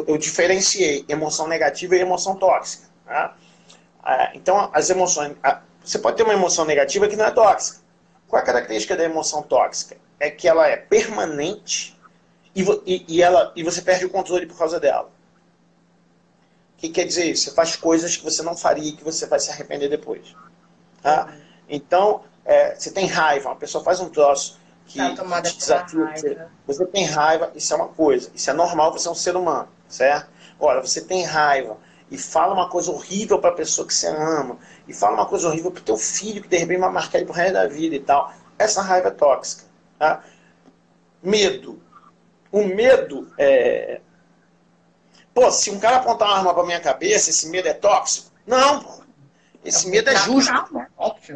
eu diferenciei emoção negativa e emoção tóxica. Tá? Então, as emoções... Você pode ter uma emoção negativa que não é tóxica. Qual é a característica da emoção tóxica? É que ela é permanente e você perde o controle por causa dela. O que quer dizer isso? Você faz coisas que você não faria e que você vai se arrepender depois. Tá? Então, você tem raiva, uma pessoa faz um troço que te desafia. Você tem raiva, isso é uma coisa. Isso é normal, você é um ser humano, certo? Agora, você tem raiva e fala uma coisa horrível para a pessoa que você ama, e fala uma coisa horrível para o teu filho, que de repente vai marcar ele pro resto da vida e tal. Essa raiva é tóxica. Tá? Medo. O medo Pô, se um cara apontar uma arma pra minha cabeça, esse medo é tóxico? Não, pô. Esse medo é justo. Né?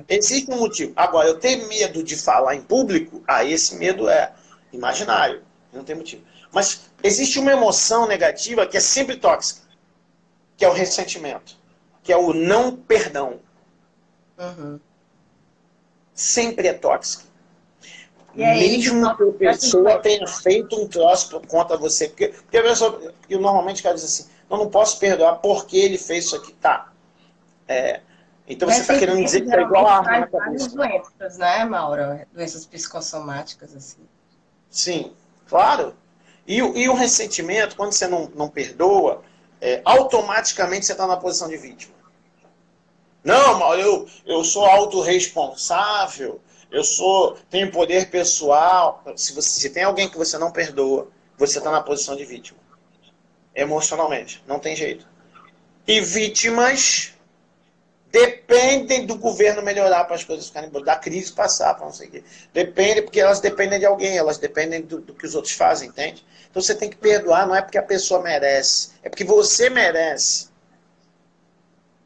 Existe um motivo. Agora, eu ter medo de falar em público, esse medo é imaginário. Não tem motivo. Mas existe uma emoção negativa que é sempre tóxica, que é o ressentimento, que é o não perdão. Sempre é tóxica. Mesmo que a pessoa tenha feito um troço contra você. Porque a pessoa, eu normalmente quero dizer assim, não posso perdoar porque ele fez isso aqui. Tá. Então você está querendo dizer que é igual a arma na cabeça. Doenças, né, Mauro? Doenças psicossomáticas, assim. Sim, claro. E o ressentimento, quando você não perdoa, automaticamente você está na posição de vítima. Não, mas eu sou autorresponsável, tenho poder pessoal. Se tem alguém que você não perdoa, você está na posição de vítima. Emocionalmente, não tem jeito. E vítimas dependem do governo melhorar para as coisas ficarem boas, da crise passar, para não sei o quê. Depende, porque elas dependem de alguém, elas dependem do que os outros fazem, entende? Então você tem que perdoar, não é porque a pessoa merece, é porque você merece.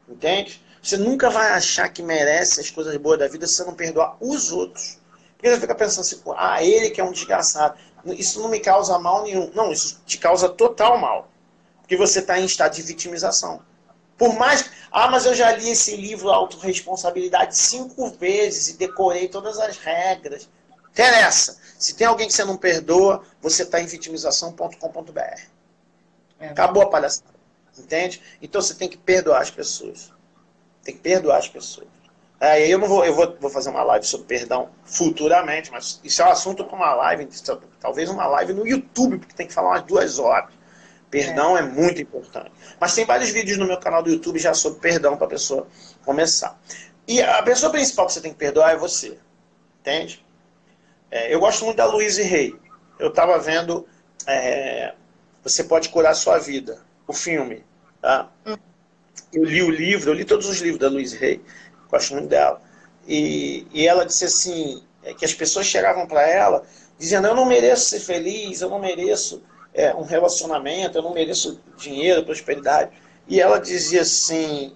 Entende? Você nunca vai achar que merece as coisas boas da vida se você não perdoar os outros. Porque você fica pensando assim, ele que é um desgraçado. Isso não me causa mal nenhum. Não, isso te causa total mal. Porque você está em estado de vitimização. Por mais. Mas eu já li esse livro Autoresponsabilidade 5 vezes e decorei todas as regras. Interessa. Se tem alguém que você não perdoa, você está em vitimização.com.br. Acabou a palhaçada. Entende? Então você tem que perdoar as pessoas. Tem que perdoar as pessoas. Eu não vou, vou fazer uma live sobre perdão futuramente, mas isso é um assunto para uma live, talvez uma live no YouTube, porque tem que falar umas 2 horas. Perdão é muito importante. Mas tem vários vídeos no meu canal do YouTube já sobre perdão para a pessoa começar. E a pessoa principal que você tem que perdoar é você. Entende? Eu gosto muito da Louise Hay. Eu estava vendo Você Pode Curar a Sua Vida, o filme. Tá? Eu li o livro, eu li todos os livros da Louise Hay. Gosto muito dela. E ela disse assim, que as pessoas chegavam para ela dizendo, eu não mereço ser feliz, eu não mereço um relacionamento, eu não mereço dinheiro, prosperidade. E ela dizia assim,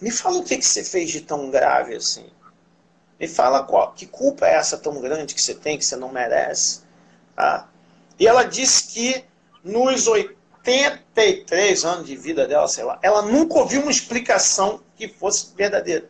me fala o que você fez de tão grave assim. Me fala que culpa é essa tão grande que você tem, que você não merece. Tá? E ela disse que nos 83 anos de vida dela, sei lá, ela nunca ouviu uma explicação que fosse verdadeira.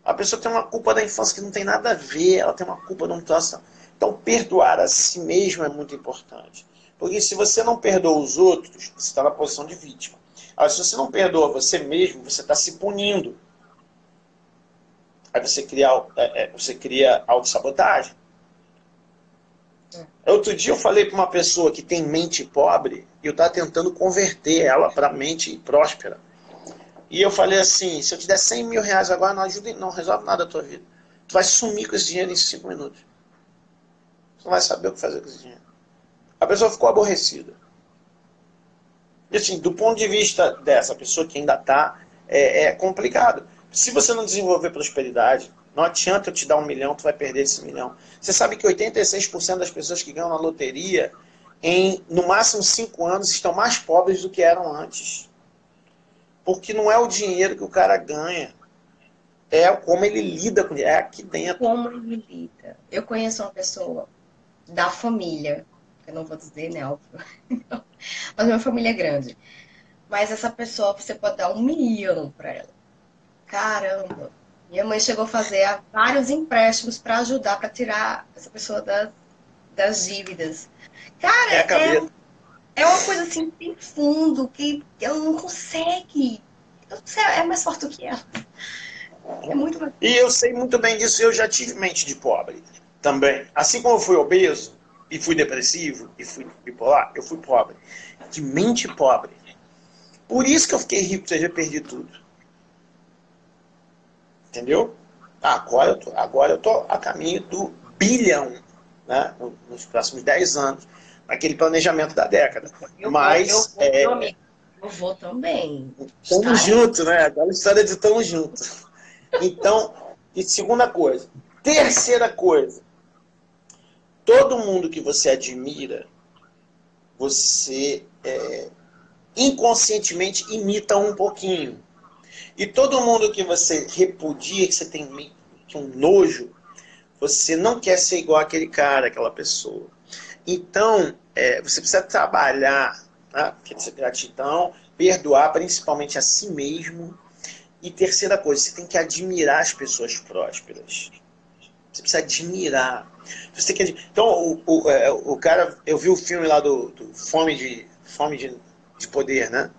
A pessoa tem uma culpa da infância que não tem nada a ver, ela tem uma culpa de um troço. Então, perdoar a si mesmo é muito importante. Porque se você não perdoa os outros, você está na posição de vítima. Agora, se você não perdoa você mesmo, você está se punindo. Aí você cria autossabotagem. Outro dia eu falei para uma pessoa que tem mente pobre, e eu estava tentando converter ela para mente próspera. E eu falei assim, se eu te der 100 mil reais agora, não resolve nada da tua vida. Tu vai sumir com esse dinheiro em 5 minutos. Você não vai saber o que fazer com esse dinheiro. A pessoa ficou aborrecida. E assim, do ponto de vista dessa pessoa que ainda está, é complicado. Se você não desenvolver prosperidade, não adianta eu te dar 1 milhão, tu vai perder esse 1 milhão. Você sabe que 86% das pessoas que ganham na loteria, em no máximo 5 anos, estão mais pobres do que eram antes. Porque não é o dinheiro que o cara ganha, é como ele lida com ele, é aqui dentro. Como ele lida. Eu conheço uma pessoa da família, eu não vou dizer, né, óbvio. Mas minha família é grande. Mas essa pessoa, você pode dar 1 milhão para ela. Caramba! Minha mãe chegou a fazer vários empréstimos para ajudar, para tirar essa pessoa das dívidas. Cara, é uma coisa assim, sem fundo, que ela não consegue. Eu não sei, é mais forte do que ela. É muito mais... E eu sei muito bem disso, eu já tive mente de pobre também. Assim como eu fui obeso, e fui depressivo, e fui bipolar, eu fui pobre. De mente pobre. Por isso que eu fiquei rico, já perdi tudo. Entendeu? Agora eu tô a caminho do bilhão, né? Nos próximos 10 anos, naquele planejamento da década. Mas eu vou também. Estamos juntos, né? Aquela história de estamos juntos. Então, e segunda coisa. Terceira coisa. Todo mundo que você admira, você inconscientemente imita um pouquinho. E todo mundo que você repudia, que você tem um nojo, você não quer ser igual àquele cara, aquela pessoa. Então, você precisa trabalhar, né? Quer dizer, gratidão, perdoar principalmente a si mesmo. E terceira coisa, você tem que admirar as pessoas prósperas. Você precisa admirar. Você tem que, então, o cara, eu vi o filme lá do Fome de Poder, né?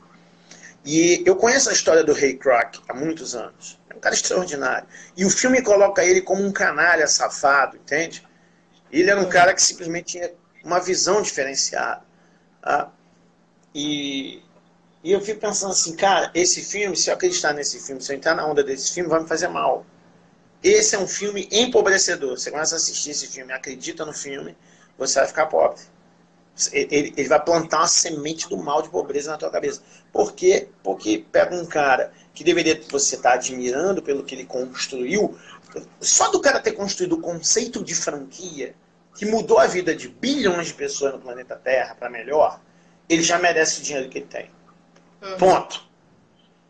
E eu conheço a história do Ray Kroc há muitos anos. É um cara extraordinário. E o filme coloca ele como um canalha safado, entende? Ele era um cara que simplesmente tinha uma visão diferenciada. Tá? E eu fico pensando assim, cara, esse filme, se eu acreditar nesse filme, se eu entrar na onda desse filme, vai me fazer mal. Esse é um filme empobrecedor. Você começa a assistir esse filme, acredita no filme, você vai ficar pobre. Ele vai plantar uma semente do mal de pobreza na tua cabeça. Por quê? Porque pega um cara que deveria você estar admirando pelo que ele construiu, só do cara ter construído o conceito de franquia, que mudou a vida de bilhões de pessoas no planeta Terra para melhor, ele já merece o dinheiro que ele tem. Ponto.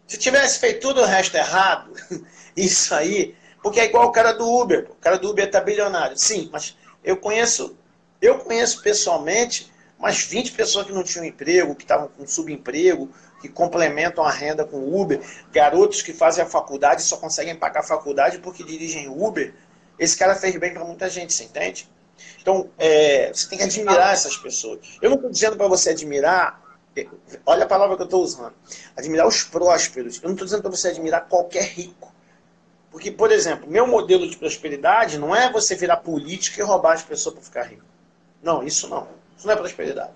Se tivesse feito tudo o resto errado, isso aí, porque é igual o cara do Uber. O cara do Uber está bilionário. Sim, mas eu conheço pessoalmente umas 20 pessoas que não tinham emprego, que estavam com subemprego, que complementam a renda com Uber, garotos que fazem a faculdade e só conseguem pagar a faculdade porque dirigem Uber. Esse cara fez bem para muita gente, você entende? Então, você tem que admirar essas pessoas. Eu não estou dizendo para você admirar, olha a palavra que eu estou usando, admirar os prósperos. Eu não estou dizendo para você admirar qualquer rico. Porque, por exemplo, meu modelo de prosperidade não é você virar político e roubar as pessoas para ficar rico. Não, isso não. Isso não é prosperidade.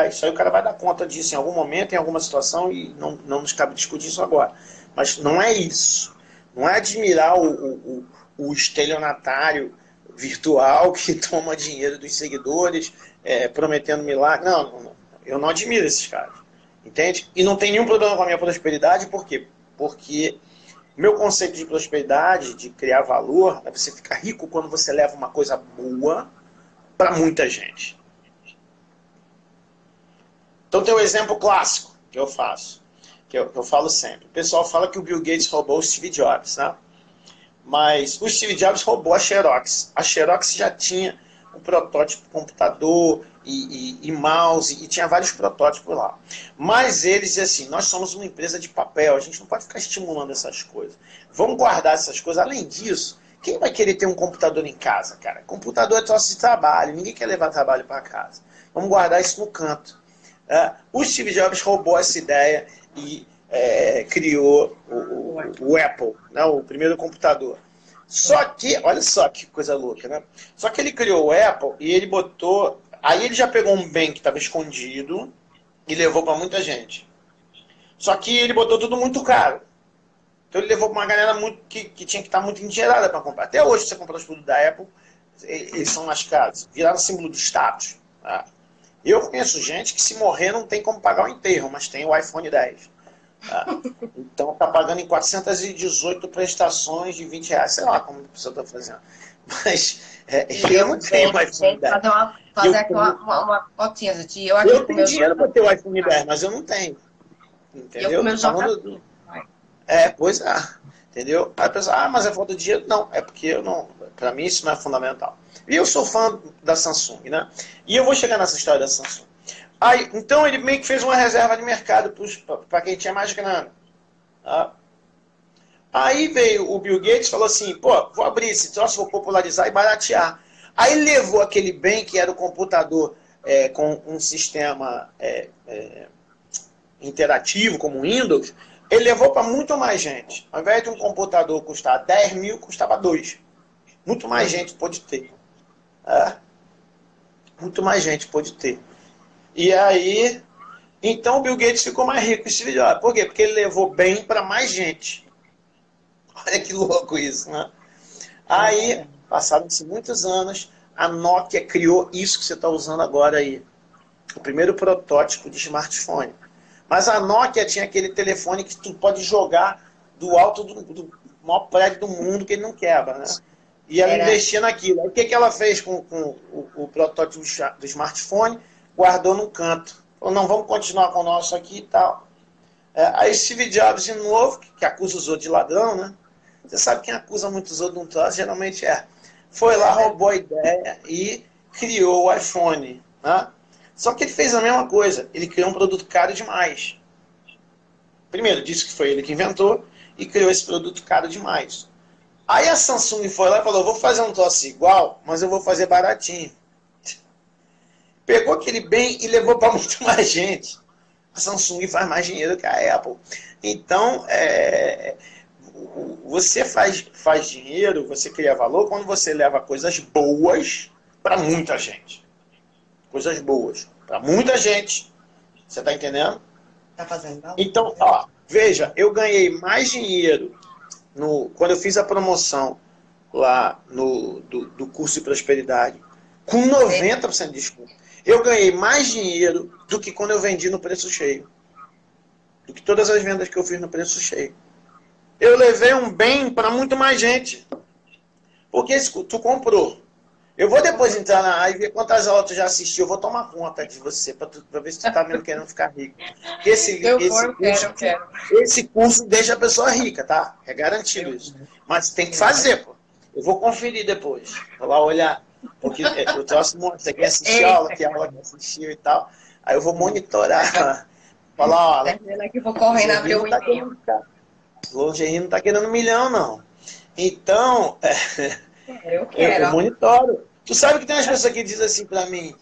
Isso aí o cara vai dar conta disso em algum momento, em alguma situação, e não nos cabe discutir isso agora. Mas não é isso. Não é admirar o estelionatário virtual que toma dinheiro dos seguidores, prometendo milagre. Não. Eu não admiro esses caras. Entende? E não tem nenhum problema com a minha prosperidade, por quê? Porque meu conceito de prosperidade, de criar valor, é você ficar rico quando você leva uma coisa boa para muita gente. Então tem um exemplo clássico que eu faço, que eu falo sempre. O pessoal fala que o Bill Gates roubou o Steve Jobs, né? Mas o Steve Jobs roubou a Xerox. A Xerox já tinha um protótipo de computador e mouse, e tinha vários protótipos lá. Mas eles diziam assim, nós somos uma empresa de papel, a gente não pode ficar estimulando essas coisas. Vamos guardar essas coisas. Além disso, quem vai querer ter um computador em casa, cara? Computador é troço de trabalho, ninguém quer levar trabalho para casa. Vamos guardar isso no canto. O Steve Jobs roubou essa ideia e criou o Apple, né, o primeiro computador. Só que, olha só que coisa louca, né? Só que ele criou o Apple e ele botou... Aí ele já pegou um bem que estava escondido e levou para muita gente. Só que ele botou tudo muito caro. Então ele levou para uma galera que tinha que estar muito endinheirada para comprar. Até hoje, você comprar os produtos da Apple, eles são mais caros. Viraram símbolo do status. Tá? Eu conheço gente que se morrer não tem como pagar o enterro, mas tem o iPhone 10. Tá? Então tá pagando em 418 prestações de R$ 20, sei lá como a pessoa está fazendo. Mas eu não tenho o iPhone 10. Fazer uma cotinha, gente. Eu tenho dinheiro para ter o iPhone 10, mas eu não tenho. Entendeu? Eu com meu Pois é. Entendeu? Aí a pessoa, mas é falta de dinheiro? Não, é porque eu não. Para mim isso não é fundamental. E eu sou fã da Samsung, né? E eu vou chegar nessa história da Samsung. Aí, então ele meio que fez uma reserva de mercado para quem tinha mais grana. Tá? Aí veio o Bill Gates e falou assim, pô, vou abrir esse troço, vou popularizar e baratear. Aí levou aquele bem que era o computador com um sistema interativo, como o Windows, ele levou para muito mais gente. Ao invés de um computador custar 10 mil, custava 2. Muito mais gente pôde ter. Muito mais gente pôde ter. E aí, então o Bill Gates ficou mais rico esse vídeo. Por quê? Porque ele levou bem para mais gente. Olha que louco isso, né? Aí, passaram-se muitos anos, a Nokia criou isso que você está usando agora aí. O primeiro protótipo de smartphone. Mas a Nokia tinha aquele telefone que tu pode jogar do alto do maior prédio do mundo que ele não quebra, né? E ela investia naquilo. Aí o que ela fez com o protótipo do smartphone? Guardou num canto. Falou, não, vamos continuar com o nosso aqui e tal. Aí Steve Jobs, de novo, que acusa os outros de ladrão, né? Você sabe quem acusa muitos outros de um troço? Geralmente foi lá, roubou a ideia e criou o iPhone. Né? Só que ele fez a mesma coisa. Ele criou um produto caro demais. Primeiro, disse que foi ele que inventou e criou esse produto caro demais. Aí a Samsung foi lá e falou, vou fazer um troço igual, mas eu vou fazer baratinho. Pegou aquele bem e levou para muito mais gente. A Samsung faz mais dinheiro que a Apple. Então, você faz dinheiro, você cria valor quando você leva coisas boas para muita gente. coisas boas. Para muita gente. Você está entendendo? Tá fazendo valor. Então, ó, veja, eu ganhei mais dinheiro quando eu fiz a promoção lá do curso de prosperidade, com 90% de desconto. Eu ganhei mais dinheiro do que quando eu vendi no preço cheio. Do que todas as vendas que eu fiz no preço cheio. Eu levei um bem para muito mais gente. Porque tu comprou. Eu vou depois entrar na área e ver quantas aulas tu já assistiu. Eu vou tomar conta de você para ver se tu tá mesmo querendo ficar rico. Porque esse curso deixa a pessoa rica, tá? É garantido isso. Mas tem que fazer, pô. Eu vou conferir depois. Vou lá olhar. Porque eu trouxe um monte. Você quer assistir aula, que aula que assistiu e tal. Aí eu vou monitorar. Falar, ó. Terminando aqui, vou correndo abrir o e-mail. O Lingerie não tá querendo 1 milhão, não. Então, eu quero. Eu monitoro. Tu sabe que tem umas pessoas que dizem assim pra mim,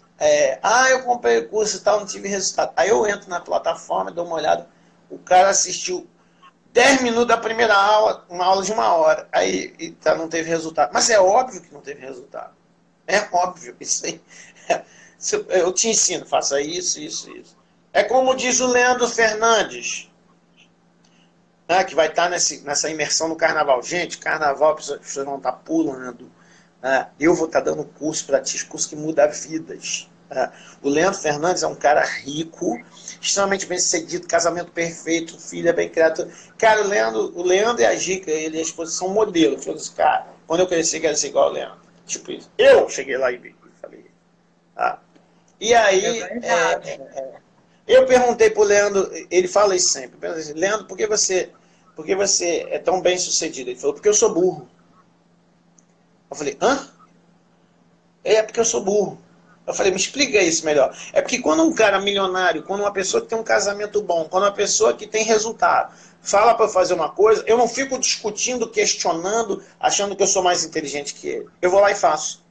eu comprei o curso e tal, não tive resultado. Aí eu entro na plataforma, dou uma olhada, o cara assistiu 10 minutos da primeira aula, uma aula de 1 hora, aí não teve resultado. Mas é óbvio que não teve resultado. É óbvio, isso aí. Eu te ensino, faça isso, isso, isso. É como diz o Leandro Fernandes, né, que vai estar nessa imersão no carnaval. Gente, carnaval, as pessoas vão estar pulando. Eu vou estar dando curso para ti, curso que muda vidas. O Leandro Fernandes é um cara rico, extremamente bem sucedido, casamento perfeito, filha bem criada. Cara, o Leandro e a Gica, ele e a esposa são modelo. Eu falei assim, cara, quando eu crescer, quero ser igual ao Leandro. Tipo isso. Eu cheguei lá e falei. E aí, eu perguntei pro Leandro, ele fala isso sempre. Eu assim, Leandro, por que você é tão bem sucedido? Ele falou, porque eu sou burro. Eu falei, hã? É porque eu sou burro. Eu falei, me explica isso melhor. É porque quando um cara milionário, quando uma pessoa que tem um casamento bom, quando uma pessoa que tem resultado, fala para eu fazer uma coisa, eu não fico discutindo, questionando, achando que eu sou mais inteligente que ele. Eu vou lá e faço.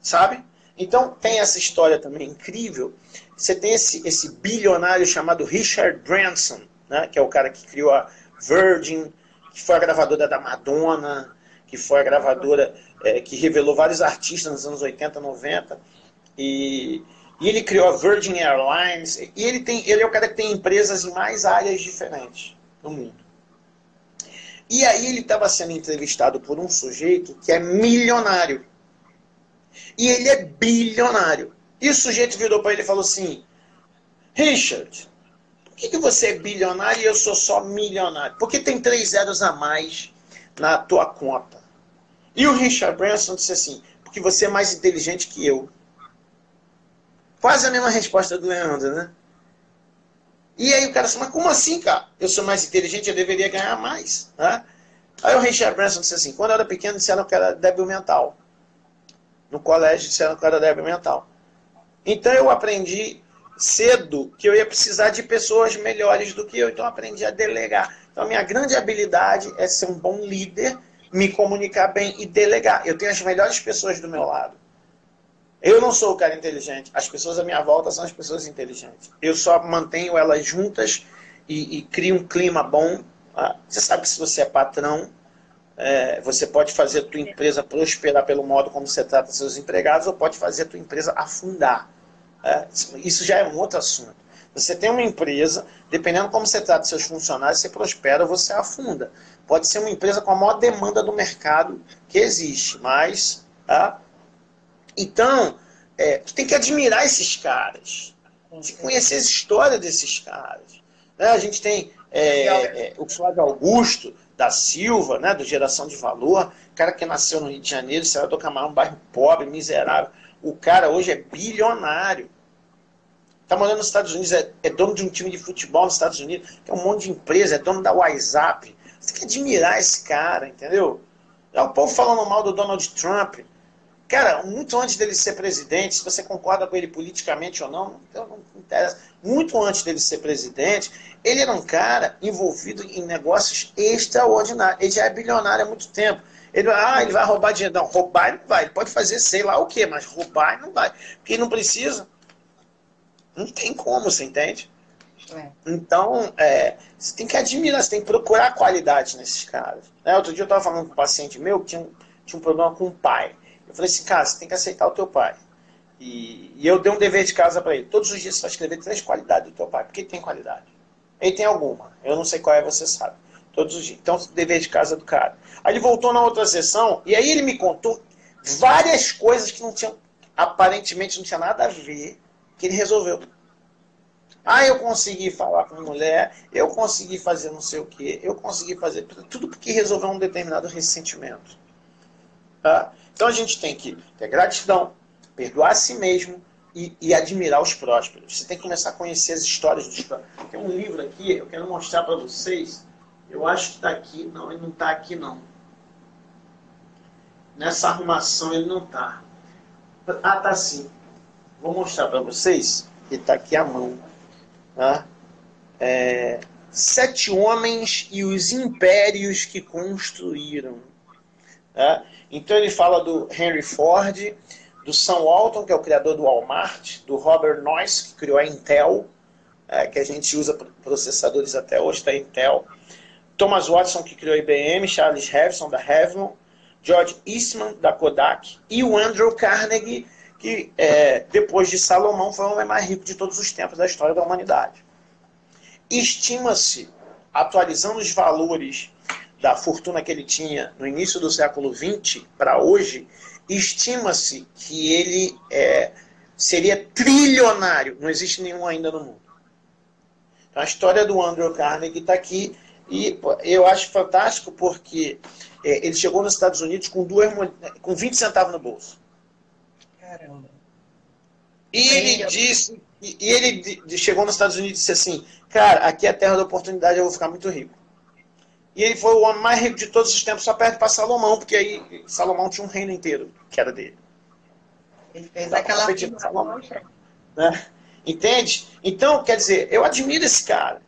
Sabe? Então, tem essa história também incrível. Você tem esse bilionário chamado Richard Branson, né, que é o cara que criou a Virgin, que foi a gravadora da Madonna, que foi a gravadora que revelou vários artistas nos anos 80, 90. E ele criou a Virgin Airlines. E ele é o cara que tem empresas em mais áreas diferentes no mundo. E aí ele estava sendo entrevistado por um sujeito que é milionário. E ele é bilionário. E o sujeito virou para ele e falou assim, Richard, por que você é bilionário e eu sou só milionário? Porque tem 3 zeros a mais na tua conta. E o Richard Branson disse assim, porque você é mais inteligente que eu. Quase a mesma resposta do Leandro, né? E aí o cara disse, mas como assim, cara? Eu sou mais inteligente, eu deveria ganhar mais. Né? Aí o Richard Branson disse assim, quando eu era pequeno disseram que era débil mental. No colégio disseram que era débil mental. Então eu aprendi cedo que eu ia precisar de pessoas melhores do que eu, então eu aprendi a delegar. Então a minha grande habilidade é ser um bom líder, me comunicar bem e delegar. Eu tenho as melhores pessoas do meu lado. Eu não sou o cara inteligente, as pessoas à minha volta são as pessoas inteligentes. Eu só mantenho elas juntas e crio um clima bom. Você sabe que se você é patrão, você pode fazer a tua empresa prosperar pelo modo como você trata seus empregados, ou pode fazer a tua empresa afundar. Isso já é um outro assunto. Você tem uma empresa, dependendo como você trata seus funcionários, você prospera ou você afunda. Pode ser uma empresa com a maior demanda do mercado que existe, mas... Então, tu tem que admirar esses caras. Tem que conhecer a história desses caras. Né? A gente tem o Flávio Augusto da Silva, né, do Geração de Valor, cara que nasceu no Rio de Janeiro, Serra do Camarão, um bairro pobre, miserável. O cara hoje é bilionário. Está morando nos Estados Unidos, é dono de um time de futebol nos Estados Unidos, tem um monte de empresa, é dono da WhatsApp. Você tem que admirar esse cara, entendeu? O povo falando mal do Donald Trump. Cara, muito antes dele ser presidente, se você concorda com ele politicamente ou não, então não interessa. Muito antes dele ser presidente, ele era um cara envolvido em negócios extraordinários. Ele já é bilionário há muito tempo. Ele vai roubar dinheiro. Não, roubar ele não vai. Ele pode fazer sei lá o quê, mas roubar ele não vai. Porque ele não precisa. Não tem como, você entende? Então, você tem que admirar, você tem que procurar qualidade nesses caras. Outro dia eu estava falando com um paciente meu que tinha um problema com o pai. Eu falei assim, cara, você tem que aceitar o teu pai. E eu dei um dever de casa para ele. Todos os dias você vai escrever 3 qualidades do teu pai. Porque ele tem qualidade. Ele tem alguma. Eu não sei qual é, você sabe. Todos os dias. Então, dever de casa do cara. Aí ele voltou na outra sessão e aí ele me contou várias coisas que não tinham, aparentemente não tinha nada a ver, que ele resolveu. Ah, eu consegui falar com a mulher, eu consegui fazer não sei o quê, eu consegui fazer tudo porque resolveu um determinado ressentimento. Tá? Então a gente tem que ter gratidão, perdoar a si mesmo e admirar os prósperos. Você tem que começar a conhecer as histórias dos prósperos. Tem um livro aqui, eu quero mostrar para vocês. Eu acho que está aqui. Não, ele não está aqui não. Nessa arrumação ele não está. Ah, tá sim. Vou mostrar para vocês. Ele está aqui à mão. Tá? 7 homens e os impérios que construíram. Tá? Então ele fala do Henry Ford, do Sam Walton, que é o criador do Walmart, do Robert Noyce, que criou a Intel, que a gente usa processadores até hoje da Intel, Thomas Watson, que criou a IBM, Charles Harrison, da Revlon, George Eastman, da Kodak, e o Andrew Carnegie, que depois de Salomão foi o homem mais rico de todos os tempos da história da humanidade. Estima-se, atualizando os valores da fortuna que ele tinha no início do século XX para hoje, estima-se que ele seria trilionário. Não existe nenhum ainda no mundo. Então, a história do Andrew Carnegie está aqui e eu acho fantástico porque ele chegou nos Estados Unidos com 20 centavos no bolso. Caramba. E ele chegou nos Estados Unidos e disse assim, cara, aqui é a terra da oportunidade, eu vou ficar muito rico. E ele foi o homem mais rico de todos os tempos, só perde para Salomão, porque aí Salomão tinha um reino inteiro que era dele. Ele fez aquela Salomão, né? Entende? Então, quer dizer, eu admiro esse cara.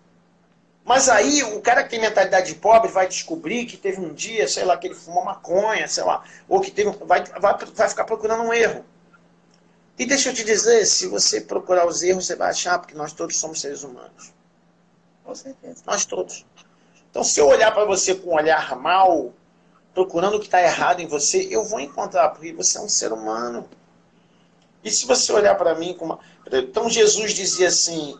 Mas aí o cara que tem mentalidade de pobre vai descobrir que teve um dia, sei lá, que ele fumou maconha, sei lá, ou que vai ficar procurando um erro. E deixa eu te dizer, se você procurar os erros, você vai achar, porque nós todos somos seres humanos. Com certeza. Nós todos. Então, se eu olhar para você com um olhar mau, procurando o que está errado em você, eu vou encontrar, porque você é um ser humano. E se você olhar para mim com uma... Então, Jesus dizia assim,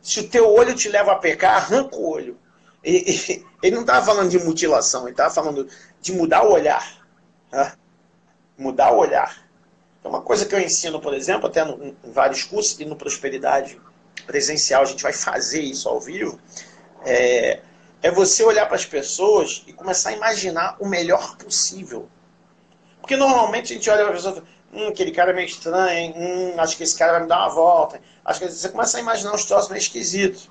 se o teu olho te leva a pecar, arranca o olho. Ele não estava falando de mutilação, ele estava falando de mudar o olhar. Né? Mudar o olhar. Então, uma coisa que eu ensino, por exemplo, até em vários cursos, e no Prosperidade Presencial, a gente vai fazer isso ao vivo, é você olhar para as pessoas e começar a imaginar o melhor possível. Porque normalmente a gente olha para a pessoa e fala, aquele cara é meio estranho, acho que esse cara vai me dar uma volta. Acho que você começa a imaginar uns troços meio esquisitos.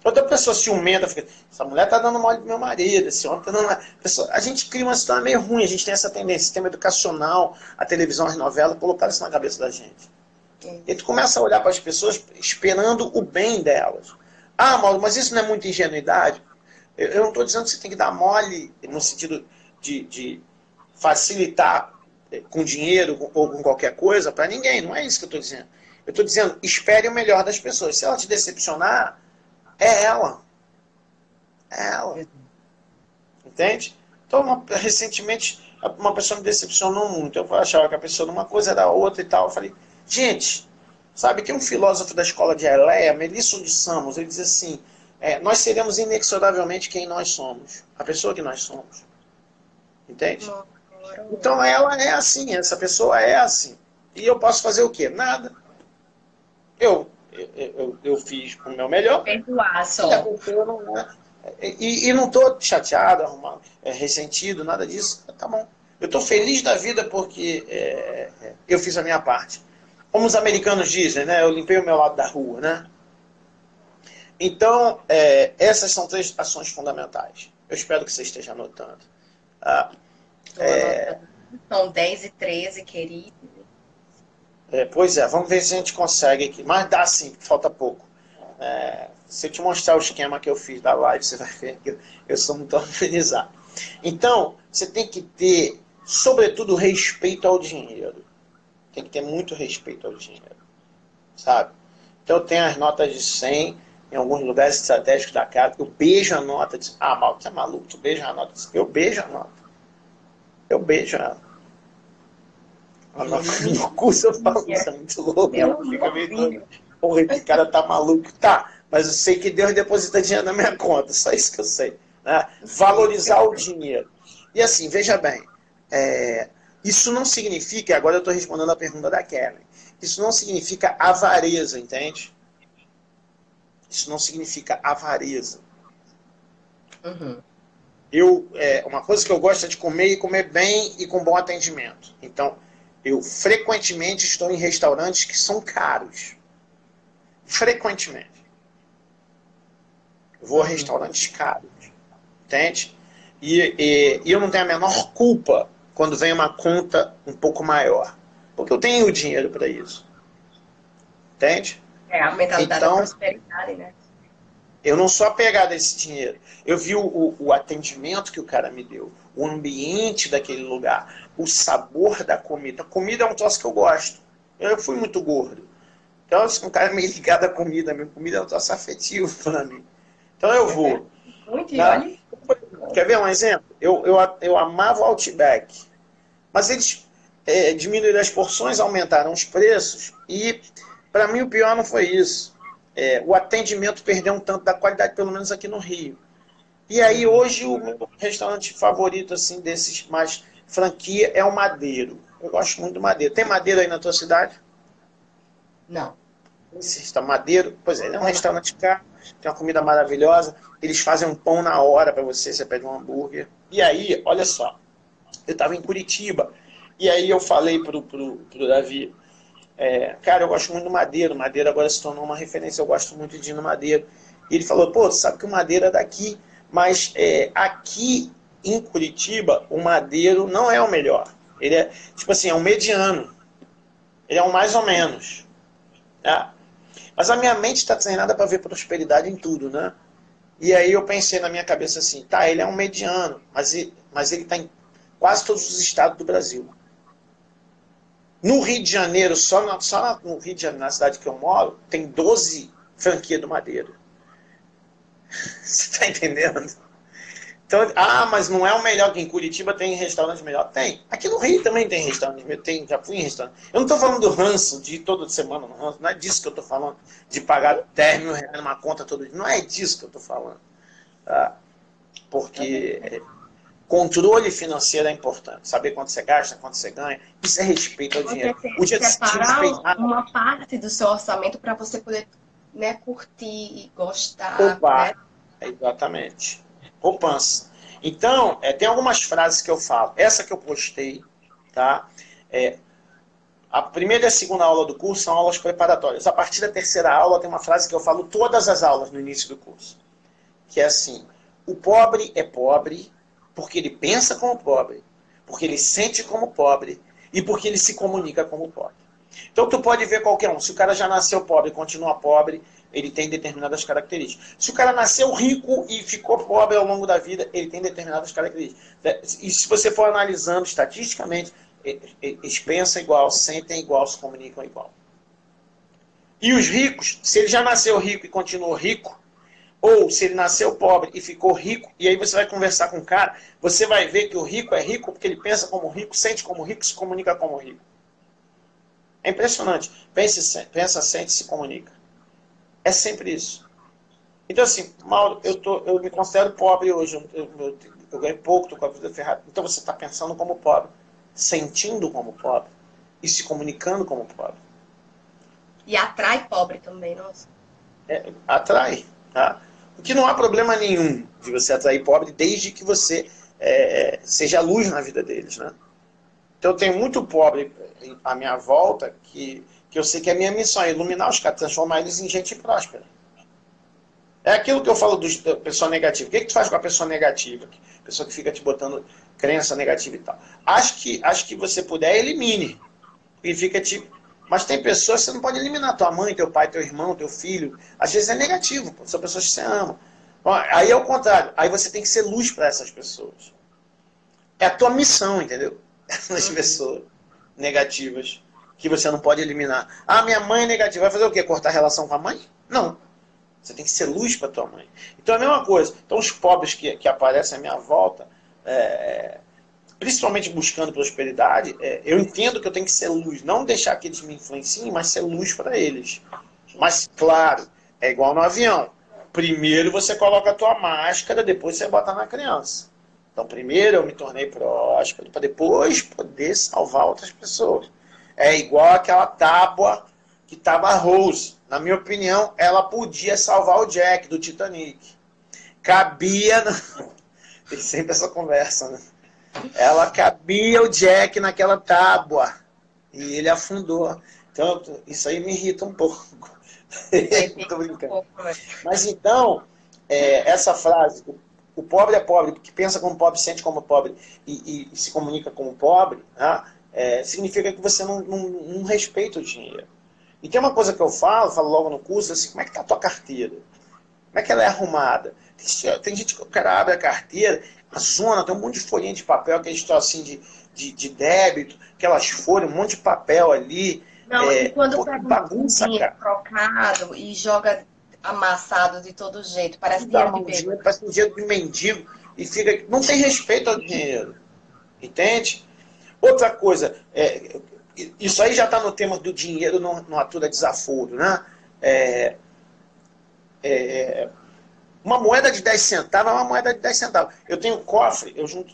Outra pessoa ciumenta fica, essa mulher está dando mole pro meu marido, esse homem está dando... A gente cria uma situação meio ruim, a gente tem essa tendência, sistema educacional, a televisão, as novelas, colocaram isso na cabeça da gente. E tu começa a olhar para as pessoas esperando o bem delas. Ah, Mauro, mas isso não é muita ingenuidade? Eu não estou dizendo que você tem que dar mole no sentido de facilitar com dinheiro ou com qualquer coisa para ninguém, não é isso que eu estou dizendo. Eu estou dizendo, espere o melhor das pessoas. Se ela te decepcionar, é ela. É ela. Entende? Então, recentemente, uma pessoa me decepcionou muito. Eu achava que a pessoa numa coisa era outra e tal. Eu falei, gente, sabe, tem um filósofo da escola de Eleia, Melisson de Samos, ele diz assim, nós seremos inexoravelmente quem nós somos. A pessoa que nós somos. Entende? Então, ela é assim, essa pessoa é assim. E eu posso fazer o quê? Nada. Eu fiz o meu melhor. Perdoar só. E não estou chateado, ressentido, nada disso. Tá bom. Eu estou feliz da vida porque eu fiz a minha parte. Como os americanos dizem, né? Eu limpei o meu lado da rua, né? Então, essas são 3 ações fundamentais. Eu espero que você esteja anotando. São 10 e 13, querido. Pois é, vamos ver se a gente consegue aqui. Mas dá sim, falta pouco. Se eu te mostrar o esquema que eu fiz da live, você vai ver que eu sou muito organizado. Então, você tem que ter, sobretudo, respeito ao dinheiro. Tem que ter muito respeito ao dinheiro. Sabe? Então, eu tenho as notas de 100 em alguns lugares estratégicos da casa. Eu beijo a nota. Mal, você é maluco? Tu beija a nota? Eu beijo a nota. Eu beijo ela. No curso eu falo, isso é muito louco. Fica meio doido. Porra, esse cara tá maluco. Tá, mas eu sei que Deus deposita dinheiro na minha conta, só isso que eu sei. Né? Valorizar o dinheiro. E assim, veja bem, isso não significa, agora eu estou respondendo a pergunta da Kellen, isso não significa avareza, entende? Isso não significa avareza. Uhum. Uma coisa que eu gosto é de comer e comer bem e com bom atendimento. Então, eu frequentemente estou em restaurantes que são caros. Frequentemente. Eu vou a restaurantes caros. Entende? E eu não tenho a menor culpa quando vem uma conta um pouco maior. Porque eu tenho o dinheiro para isso. Entende? A mentalidade da Então, prosperidade, né? eu não sou apegado a esse dinheiro. Eu vi o atendimento que o cara me deu, o ambiente daquele lugar, o sabor da comida. A comida é um troço que eu gosto. Eu fui muito gordo. Então, eu sou um cara meio ligado à comida. Minha comida é um troço afetivo para mim. Então, eu vou. Muito, e Na... olha. Quer ver um exemplo? Eu amava o Outback. Mas eles diminuíram as porções, aumentaram os preços. E, para mim, o pior não foi isso. O atendimento perdeu um tanto da qualidade, pelo menos aqui no Rio. E aí, hoje, o meu restaurante favorito, assim, desses mais franquia, é o Madeiro. Eu gosto muito do Madeiro. Tem Madeiro aí na tua cidade? Não. Está Madeiro? Pois é, ele é um Não, não. restaurante caro, tem uma comida maravilhosa. Eles fazem um pão na hora para você, você pede um hambúrguer. E aí, olha só, eu estava em Curitiba, e aí eu falei pro Davi, cara, eu gosto muito do Madeiro. Madeiro agora se tornou uma referência, eu gosto muito de ir no Madeiro. E ele falou, pô, tu sabe que o Madeiro é daqui, mas aqui em Curitiba, o Madeiro não é o melhor. Ele é, tipo assim, é um mediano. Ele é um mais ou menos. Tá? Mas a minha mente está treinada para ver prosperidade em tudo, né? E aí eu pensei na minha cabeça assim, tá, ele é um mediano, mas ele está em quase todos os estados do Brasil. No Rio de Janeiro, no Rio de Janeiro, na cidade que eu moro, tem 12 franquias do Madeiro. Você está entendendo? Então, mas não é o melhor, que em Curitiba tem restaurante melhor. Tem. Aqui no Rio também tem restaurante. Já fui em restaurante. Eu não estou falando do ranço, de ir toda semana no ranço. Não é disso que eu estou falando. De pagar 10 mil reais numa conta todo dia. Não é disso que eu estou falando. Tá? Porque controle financeiro é importante. Saber quanto você gasta, quanto você ganha. Isso é respeito ao dinheiro. O dia de se Separar uma parte do seu orçamento para você poder, né, curtir e gostar, né? Exatamente. Poupança. Então, tem algumas frases que eu falo. Essa que eu postei, tá? A primeira e a segunda aula do curso são aulas preparatórias. A partir da terceira aula tem uma frase que eu falo todas as aulas no início do curso. Que é assim, o pobre é pobre porque ele pensa como pobre, porque ele sente como pobre e porque ele se comunica como pobre. Então tu pode ver qualquer um. Se o cara já nasceu pobre e continua pobre, ele tem determinadas características. Se o cara nasceu rico e ficou pobre ao longo da vida, ele tem determinadas características. E se você for analisando estatisticamente, eles pensam igual, sentem igual, se comunicam igual. E os ricos, se ele já nasceu rico e continuou rico, ou se ele nasceu pobre e ficou rico, e aí você vai conversar com o cara, você vai ver que o rico é rico porque ele pensa como rico, sente como rico, se comunica como rico. É impressionante. Pensa, sente, se comunica. É sempre isso. Então, assim, Mauro, eu me considero pobre hoje. Eu ganho pouco, estou com a vida ferrada. Então você está pensando como pobre, sentindo como pobre e se comunicando como pobre. E atrai pobre também, nossa. Atrai. Tá? O que não há problema nenhum de você atrair pobre, desde que você seja luz na vida deles. Né? Então eu tenho muito pobre à minha volta que eu sei que a minha missão é iluminar os caras, transformar eles em gente próspera. É aquilo que eu falo da pessoa negativa. O que tu faz com a pessoa negativa? A pessoa que fica te botando crença negativa e tal. Acho que você puder, elimine. E fica tipo. Mas tem pessoas que você não pode eliminar. Tua mãe, teu pai, teu irmão, teu filho. Às vezes é negativo. São pessoas que você ama. Aí é o contrário. Aí você tem que ser luz para essas pessoas. É a tua missão, entendeu? Essas pessoas negativas que você não pode eliminar. Ah, minha mãe é negativa. Vai fazer o quê? Cortar a relação com a mãe? Não. Você tem que ser luz para tua mãe. Então é a mesma coisa. Então os pobres que aparecem à minha volta, principalmente buscando prosperidade, eu entendo que eu tenho que ser luz, não deixar que eles me influenciem, mas ser luz para eles. Mas, claro, é igual no avião. Primeiro você coloca a tua máscara, depois você bota na criança. Então, primeiro eu me tornei próspero, para depois poder salvar outras pessoas. É igual aquela tábua que estava a Rose. Na minha opinião, ela podia salvar o Jack do Titanic. Cabia... Tem sempre essa conversa, né? Ela cabia o Jack naquela tábua. E ele afundou. Então, isso aí me irrita um pouco. Tô brincando. Mas então, essa frase, o pobre é pobre, que pensa como pobre, sente como pobre e se comunica como pobre, né? Significa que você não respeita o dinheiro. E tem uma coisa que eu falo logo no curso, assim, como é que tá a tua carteira? Como é que ela é arrumada? Tem gente que o cara abre a carteira, a zona, tem um monte de folhinha de papel, aquele assim de débito, aquelas folhas, um monte de papel ali. Não, e quando pega bagunça, um dinheiro cara. trocado e joga amassado de todo jeito, parece Dá dinheiro de um dinheiro, bêbado. parece um dinheiro de mendigo e fica. Não tem respeito ao dinheiro. Entende? Outra coisa, isso aí já está no tema do dinheiro no Atura Desaforo, né? Uma moeda de 10 centavos é uma moeda de 10 centavos. Eu tenho um cofre, eu junto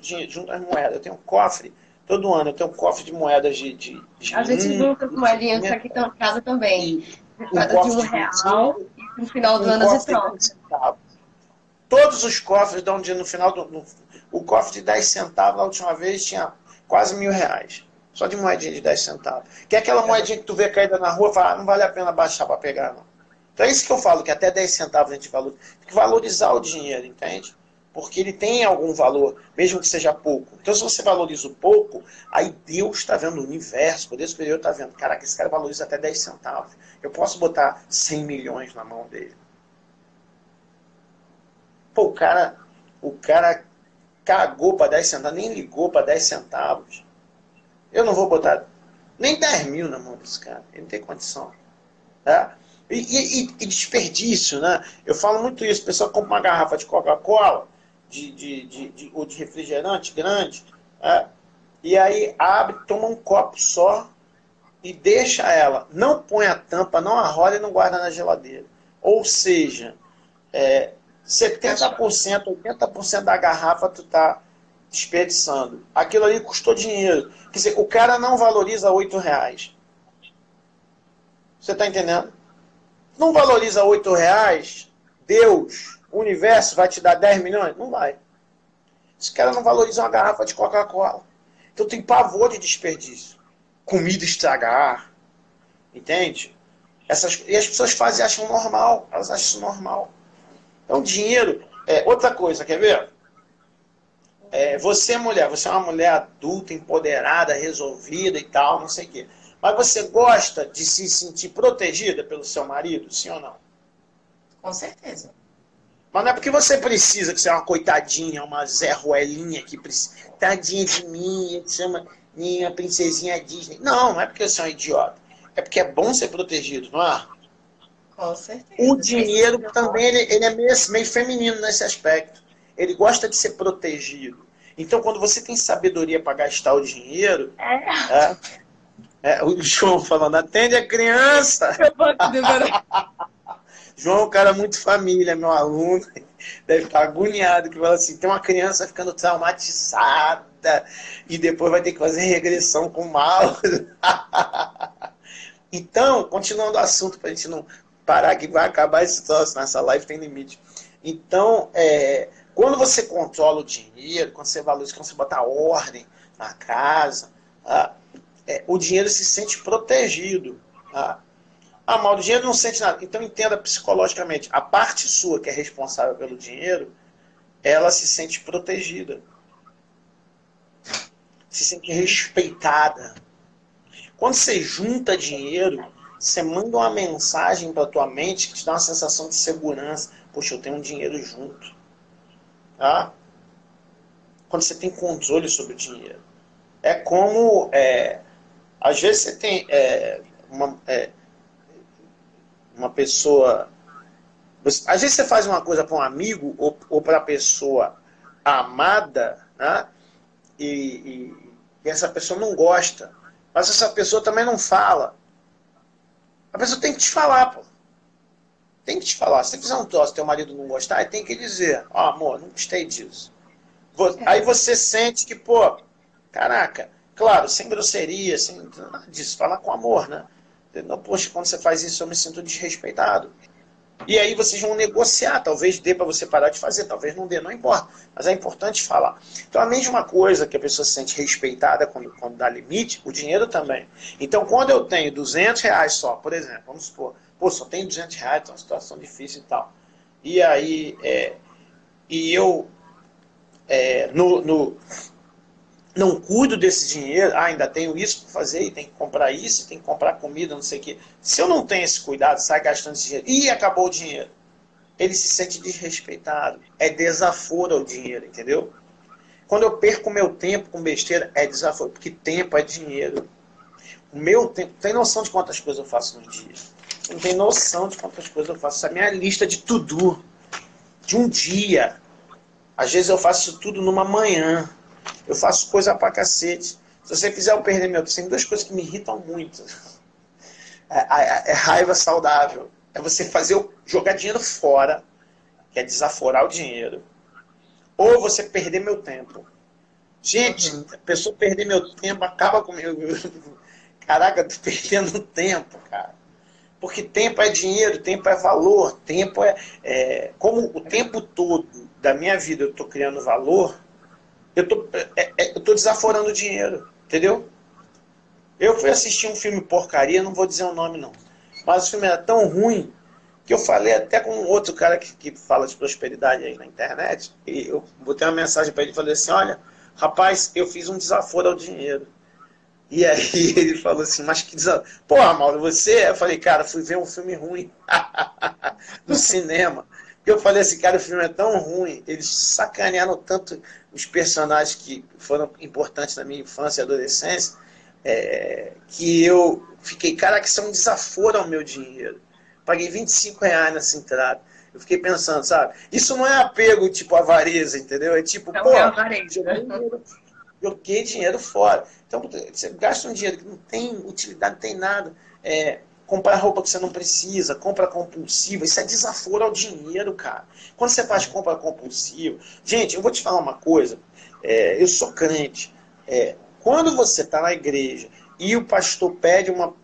as moedas, eu tenho um cofre, todo ano eu tenho um cofre de moedas de A gente junta com moedinhas aqui em casa também. um Cada de cofre de R$ 1 25, e no final do um ano a gente cofre de troca. 10 centavos. Todos os cofres dão um dia no final do. O cofre de 10 centavos, na última vez, tinha quase R$ 1.000. Só de moedinha de 10 centavos. Que é aquela moedinha que tu vê caída na rua e fala, não vale a pena baixar para pegar, não. Então é isso que eu falo, que até 10 centavos a gente valoriza. Tem que valorizar o dinheiro, entende? Porque ele tem algum valor, mesmo que seja pouco. Então se você valoriza o pouco, aí Deus está vendo o universo, o poder superior está vendo. Caraca, esse cara valoriza até 10 centavos. Eu posso botar 100 milhões na mão dele. Pô, o cara cagou para 10 centavos, nem ligou para 10 centavos. Eu não vou botar nem 10 mil na mão desse cara. Ele não tem condição. Tá? E desperdício, né? Eu falo muito isso. O pessoal compra uma garrafa de Coca-Cola ou de refrigerante grande, e aí abre, toma um copo só e deixa ela. Não põe a tampa, não arrola e não guarda na geladeira. Ou seja, 70%, 80% da garrafa tu tá desperdiçando. Aquilo ali custou dinheiro. Quer dizer, o cara não valoriza R$ 8. Você tá entendendo? Não valoriza R$ 8, Deus, o universo vai te dar 10 milhões? Não vai. Esse cara não valoriza uma garrafa de Coca-Cola. Então tem pavor de desperdício. Comida estragar. Entende? E as pessoas fazem e acham normal. Elas acham isso normal. Então, dinheiro... outra coisa, quer ver? Você é mulher, você é uma mulher adulta, empoderada, resolvida e tal, não sei o quê. Mas você gosta de se sentir protegida pelo seu marido, sim ou não? Com certeza. Mas não é porque você precisa, que você é uma coitadinha, uma Zé Ruelinha que precisa. Tadinha de mim, que chama minha princesinha Disney. Não, não é porque você é um idiota. É porque é bom ser protegido, não é? Com certeza. O dinheiro também ele é meio feminino nesse aspecto. Ele gosta de ser protegido. Então, quando você tem sabedoria para gastar o dinheiro... o João falando, atende a criança. João é um cara muito família, meu aluno. Deve estar agoniado, que fala assim, tem uma criança ficando traumatizada e depois vai ter que fazer regressão com o mal. Então, continuando o assunto, para a gente não parar, que vai acabar esse troço, nessa live tem limite. Então, quando você controla o dinheiro, quando você valoriza, quando você bota ordem na casa, o dinheiro se sente protegido. Mas o dinheiro não sente nada. Então entenda psicologicamente, a parte sua que é responsável pelo dinheiro, ela se sente protegida. Se sente respeitada. Quando você junta dinheiro, você manda uma mensagem para a tua mente que te dá uma sensação de segurança. Poxa, eu tenho um dinheiro junto. Tá? Quando você tem controle sobre o dinheiro. É como... às vezes você tem uma pessoa... Às vezes você faz uma coisa para um amigo ou para a pessoa amada, né? e essa pessoa não gosta, mas essa pessoa também não fala. A pessoa tem que te falar, pô. Tem que te falar. Se você fizer um troço e teu marido não gostar, tem que dizer, ó, amor, não gostei disso. Aí você sente que, pô, caraca, claro, sem grosseria, sem nada disso, falar com amor, né? Não, poxa, quando você faz isso eu me sinto desrespeitado. E aí vocês vão negociar, talvez dê para você parar de fazer, talvez não dê, não importa. Mas é importante falar. Então a mesma coisa que a pessoa se sente respeitada quando dá limite, o dinheiro também. Então quando eu tenho R$ 200 só, por exemplo, vamos supor, pô, só tenho R$ 200, é uma situação difícil e tal. E aí, e eu não cuido desse dinheiro, ainda tenho isso para fazer, e tem que comprar isso, tem que comprar comida, não sei o quê. Se eu não tenho esse cuidado, sai gastando esse dinheiro, e acabou o dinheiro, ele se sente desrespeitado. É desaforo ao dinheiro, entendeu? Quando eu perco meu tempo com besteira, é desaforo, porque tempo é dinheiro. O meu tempo, tem noção de quantas coisas eu faço no dia? Você não tem noção de quantas coisas eu faço. Essa é a minha lista de to-do, de um dia. Às vezes eu faço isso tudo numa manhã. Eu faço coisa pra cacete. Se você fizer eu perder meu tempo, tem duas coisas que me irritam muito. É raiva saudável. É você jogar dinheiro fora, que é desaforar o dinheiro. Ou você perder meu tempo. Gente, a pessoa perder meu tempo acaba comigo. Caraca, eu tô perdendo tempo, cara. Porque tempo é dinheiro, tempo é valor, tempo como o tempo todo da minha vida eu estou criando valor, eu tô desaforando o dinheiro, entendeu? Eu fui assistir um filme porcaria, não vou dizer o nome não, mas o filme era tão ruim que eu falei até com outro cara que fala de prosperidade aí na internet, e eu botei uma mensagem para ele e falei assim, olha, rapaz, eu fiz um desaforo ao dinheiro. E aí ele falou assim, mas que desaforo. Porra, Mauro, você? Eu falei, cara, fui ver um filme ruim no cinema. Eu falei assim, cara, o filme é tão ruim, eles sacanearam tanto os personagens que foram importantes na minha infância e adolescência, que eu fiquei, cara, que isso é um desaforo ao meu dinheiro. Paguei R$ 25 nessa entrada. Eu fiquei pensando, sabe? Isso não é apego tipo avareza, entendeu? É tipo, Não pô, é avareza. joguei dinheiro fora. Então, você gasta um dinheiro que não tem utilidade, não tem nada. Comprar roupa que você não precisa, compra compulsiva, isso é desaforo ao dinheiro, cara. Quando você faz compra compulsiva... Gente, eu vou te falar uma coisa. Eu sou crente. Quando você está na igreja e o pastor pede uma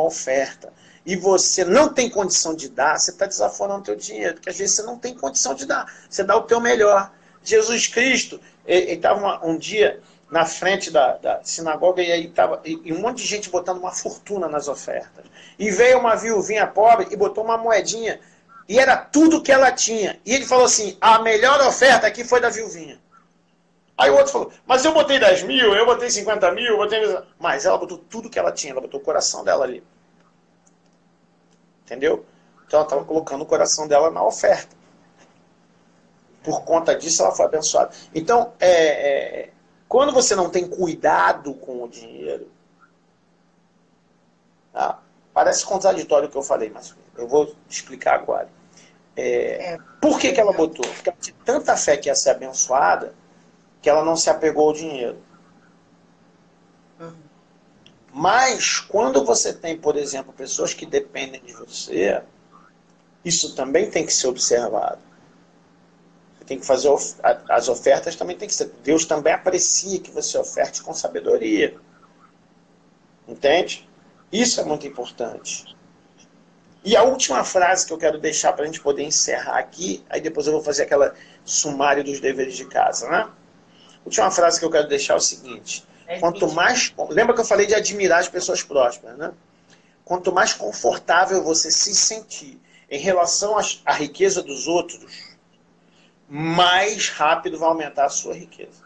oferta e você não tem condição de dar, você está desaforando o teu dinheiro, porque às vezes você não tem condição de dar. Você dá o teu melhor. Jesus Cristo, ele estava um dia na frente da sinagoga e aí tava e um monte de gente botando uma fortuna nas ofertas. E veio uma viuvinha pobre e botou uma moedinha e era tudo que ela tinha. E ele falou assim, a melhor oferta aqui foi da viuvinha. Aí o outro falou, mas eu botei 10 mil, eu botei 50 mil, eu botei... Mas ela botou tudo que ela tinha, ela botou o coração dela ali. Entendeu? Então ela estava colocando o coração dela na oferta. Por conta disso ela foi abençoada. Então, quando você não tem cuidado com o dinheiro, parece contraditório o que eu falei, mas eu vou explicar agora. Por que ela botou? Porque ela tinha tanta fé que ia ser abençoada que ela não se apegou ao dinheiro. Mas, quando você tem, por exemplo, pessoas que dependem de você, isso também tem que ser observado. Você tem que fazer as ofertas também tem que ser. Deus também aprecia que você oferte com sabedoria. Entende? Isso é muito importante. E a última frase que eu quero deixar para a gente poder encerrar aqui, aí depois eu vou fazer aquela sumário dos deveres de casa, né? A última frase que eu quero deixar é o seguinte: quanto mais. Lembra que eu falei de admirar as pessoas prósperas, né? Quanto mais confortável você se sentir em relação à riqueza dos outros, mais rápido vai aumentar a sua riqueza.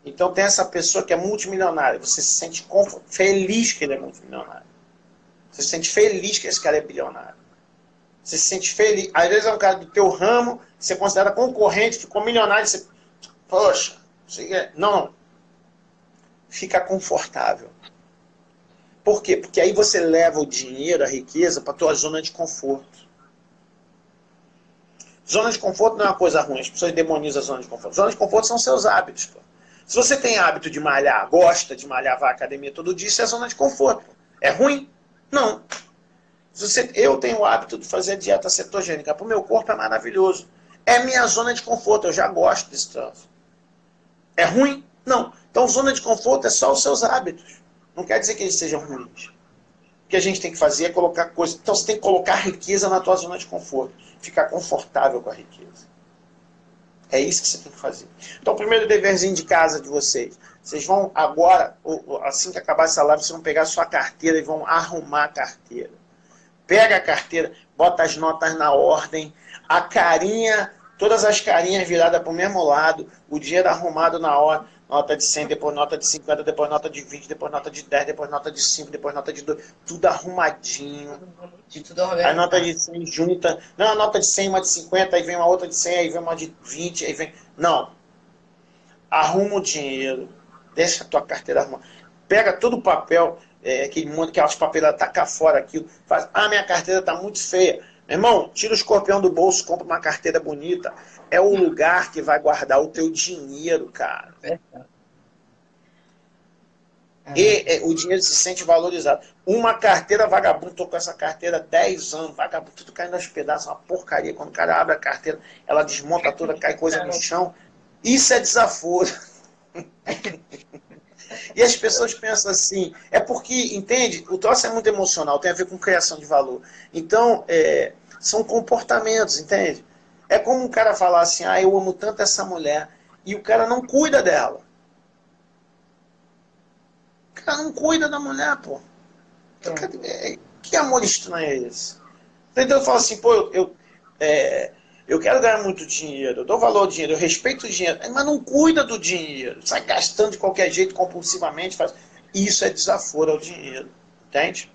Então tem essa pessoa que é multimilionária, você se sente feliz que ele é multimilionário. Você se sente feliz que esse cara é bilionário. Você se sente feliz. Às vezes é um cara do teu ramo, você considera concorrente, ficou milionário, você... Poxa, não. Fica confortável. Por quê? Porque aí você leva o dinheiro, a riqueza, para a tua zona de conforto. Zona de conforto não é uma coisa ruim, as pessoas demonizam a zona de conforto. Zona de conforto são seus hábitos, pô. Se você tem hábito de malhar, gosta de malhar, vai à academia todo dia, isso é zona de conforto. Pô. É ruim? Não. Eu tenho o hábito de fazer dieta cetogênica. Para o meu corpo é maravilhoso. É minha zona de conforto, eu já gosto desse troço. É ruim? Não. Então, zona de conforto é só os seus hábitos. Não quer dizer que eles sejam ruins. O que a gente tem que fazer é colocar coisas. Então, você tem que colocar riqueza na tua zona de conforto. Ficar confortável com a riqueza. É isso que você tem que fazer. Então, o primeiro deverzinho de casa de vocês. Vocês vão agora, assim que acabar essa live, vocês vão pegar a sua carteira e vão arrumar a carteira. Pega a carteira, bota as notas na ordem, a carinha, todas as carinhas viradas para o mesmo lado, o dinheiro arrumado na hora, nota de 100, depois nota de 50, depois nota de 20, depois nota de 10, depois nota de 5, depois nota de 2, tudo arrumadinho. Tudo A organizado. nota de 100 junta, não, a nota de 100, uma de 50, aí vem uma outra de 100, aí vem uma de 20, aí vem... Não. Arruma o dinheiro, deixa a tua carteira arrumada. Pega todo o papel, aquele monte, aquelas papeladas, taca fora aquilo. Faz, minha carteira está muito feia. Meu irmão, tira o escorpião do bolso, compra uma carteira bonita. É o lugar que vai guardar o teu dinheiro, cara. E o dinheiro se sente valorizado. Uma carteira vagabunda, tô com essa carteira há 10 anos, vagabundo, tudo caindo aos pedaços, uma porcaria. Quando o cara abre a carteira, ela desmonta toda, cai coisa no chão. Isso é desaforo. E as pessoas pensam assim, é porque, entende? O troço é muito emocional, tem a ver com criação de valor. Então, são comportamentos, entende? É como um cara falar assim, eu amo tanto essa mulher, e o cara não cuida dela. O cara não cuida da mulher, pô. Então, que amor estranho é esse? Então eu falo assim, pô, eu quero ganhar muito dinheiro, eu dou valor ao dinheiro, eu respeito o dinheiro, mas não cuida do dinheiro, sai gastando de qualquer jeito, compulsivamente, isso é desaforo ao dinheiro, entende?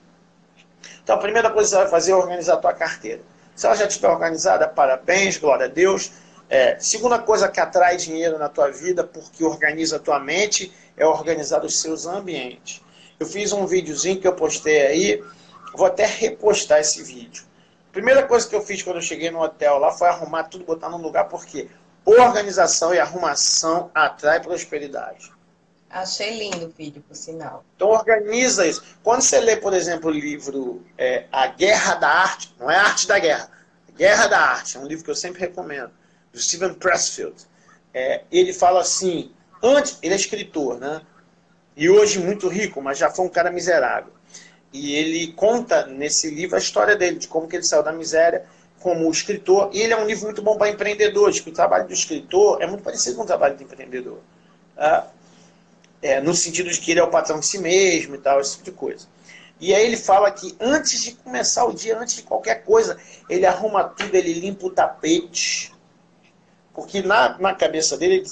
Então a primeira coisa que você vai fazer é organizar a tua carteira. Se ela já estiver organizada, parabéns, glória a Deus. Segunda coisa que atrai dinheiro na tua vida, porque organiza a tua mente, é organizar os seus ambientes. Eu fiz um videozinho que eu postei aí, vou até repostar esse vídeo. Primeira coisa que eu fiz quando eu cheguei no hotel lá foi arrumar tudo, botar num lugar, porque organização e arrumação atrai prosperidade. Achei lindo o vídeo, por sinal. Então organiza isso. Quando você lê, por exemplo, o livro A Guerra da Arte, não é a Arte da Guerra, A Guerra da Arte, é um livro que eu sempre recomendo, do Steven Pressfield. Ele fala assim, ele é escritor, né? E hoje muito rico, mas já foi um cara miserável. E ele conta nesse livro a história dele, de como que ele saiu da miséria como escritor. E ele é um livro muito bom para empreendedores, porque o trabalho do escritor é muito parecido com o trabalho do empreendedor. Tá? No sentido de que ele é o patrão de si mesmo e tal, esse tipo de coisa. E aí ele fala que antes de começar o dia, antes de qualquer coisa, ele arruma tudo, ele limpa o tapete. Porque na cabeça dele,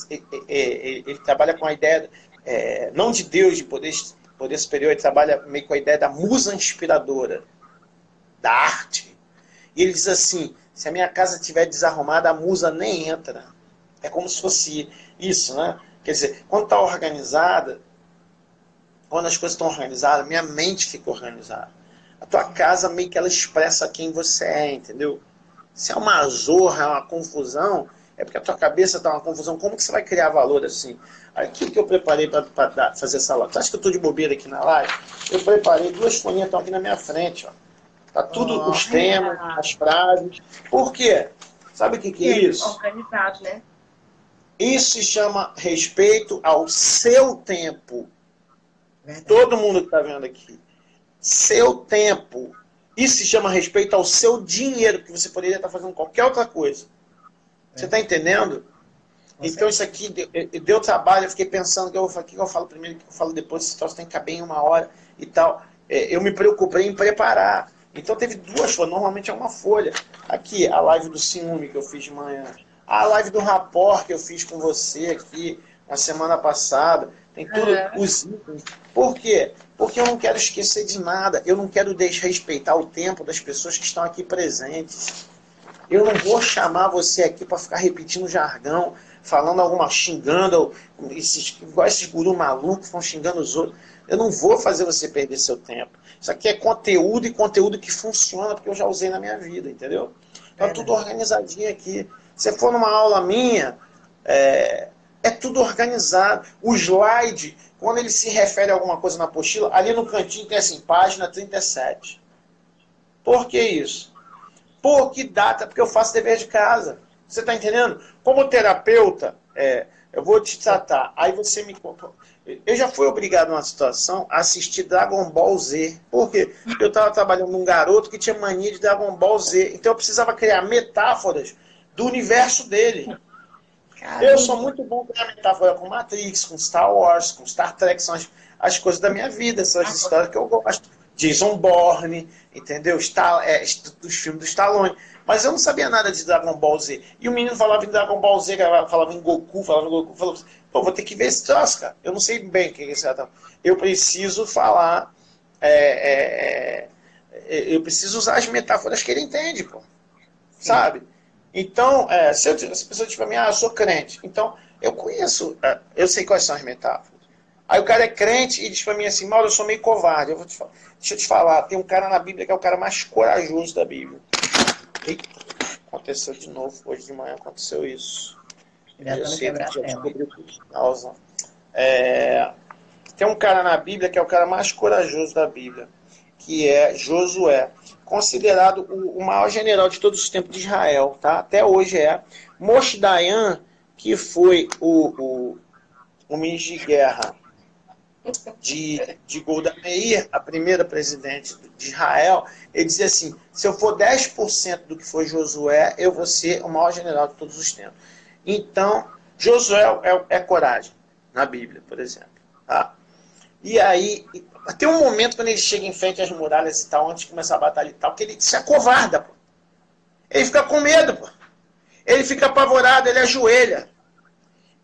ele trabalha com a ideia, não de Deus, de poder superior, ele trabalha meio com a ideia da musa inspiradora, da arte. E ele diz assim, se a minha casa estiver desarrumada, a musa nem entra. É como se fosse isso, né? Quer dizer, quando está organizada, quando as coisas estão organizadas, minha mente fica organizada. A tua casa meio que ela expressa quem você é, entendeu? Se é uma zorra, é uma confusão, é porque a tua cabeça está uma confusão. Como que você vai criar valor assim? Aqui que eu preparei para fazer essa live. Você acha que eu estou de bobeira aqui na live? Eu preparei 2 folhinhas, estão aqui na minha frente. Ó. Tá tudo os temas, as frases. Por quê? Sabe o que é isso? Organizado, né? Isso se chama respeito ao seu tempo. Verdade. Todo mundo que está vendo aqui. Seu tempo. Isso se chama respeito ao seu dinheiro, que você poderia estar fazendo qualquer outra coisa. Você está entendendo? Então isso aqui deu trabalho, eu fiquei pensando o que eu falo primeiro, o que eu falo depois, esse troço tem que caber em 1 hora e tal. Eu me preocupei em preparar. Então teve 2 folhas, normalmente é uma folha. Aqui, a live do ciúme que eu fiz de manhã. A live do rapport que eu fiz com você aqui na semana passada. Tem tudo, os itens. Por quê? Porque eu não quero esquecer de nada. Eu não quero respeitar o tempo das pessoas que estão aqui presentes. Eu não vou chamar você aqui para ficar repetindo jargão, falando xingando, igual esses gurus malucos estão xingando os outros. Eu não vou fazer você perder seu tempo. Isso aqui é conteúdo e conteúdo que funciona, porque eu já usei na minha vida, entendeu? Tá tudo organizadinho aqui. Se for numa aula minha, é tudo organizado. O slide, quando ele se refere a alguma coisa na apostila, ali no cantinho tem assim, página 37. Por que isso? Por que data? Porque eu faço dever de casa. Você está entendendo? Como terapeuta, eu vou te tratar. Aí você me... Eu já fui obrigado numa situação a assistir Dragon Ball Z. Por quê? Porque eu estava trabalhando com um garoto que tinha mania de Dragon Ball Z. Então eu precisava criar metáforas do universo dele. Caramba. Eu sou muito bom com a metáfora com Matrix, com Star Wars, com Star Trek, são as coisas da minha vida, são as histórias que eu gosto. Jason Bourne, entendeu? Dos filmes do Stallone. Mas eu não sabia nada de Dragon Ball Z. E o menino falava em Dragon Ball Z, falava em Goku, falava assim, pô, vou ter que ver esse troço, cara. Eu não sei bem o que é esse cara. Eu preciso falar, eu preciso usar as metáforas que ele entende, pô. Sabe? Então, se a pessoa diz pra mim, eu sou crente. Então, eu conheço, eu sei quais são as metáforas. Aí o cara é crente e diz pra mim assim, Mauro, eu sou meio covarde. Deixa eu te falar, tem um cara na Bíblia que é o cara mais corajoso da Bíblia. Eita, aconteceu de novo, hoje de manhã aconteceu isso. Eu sei que já descobriu tudo. Tem um cara na Bíblia que é o cara mais corajoso da Bíblia, que é Josué, considerado o maior general de todos os tempos de Israel, tá? Até hoje é. Moshe Dayan, que foi o ministro de guerra de Golda Meir, a primeira presidente de Israel, ele dizia assim, se eu for 10% do que foi Josué, eu vou ser o maior general de todos os tempos. Então, Josué é coragem, na Bíblia, por exemplo. Tá? E aí, tem um momento quando ele chega em frente às muralhas e tal, antes de começar a batalha e tal, que ele se acovarda, pô. Ele fica com medo, pô. Ele fica apavorado, ele ajoelha.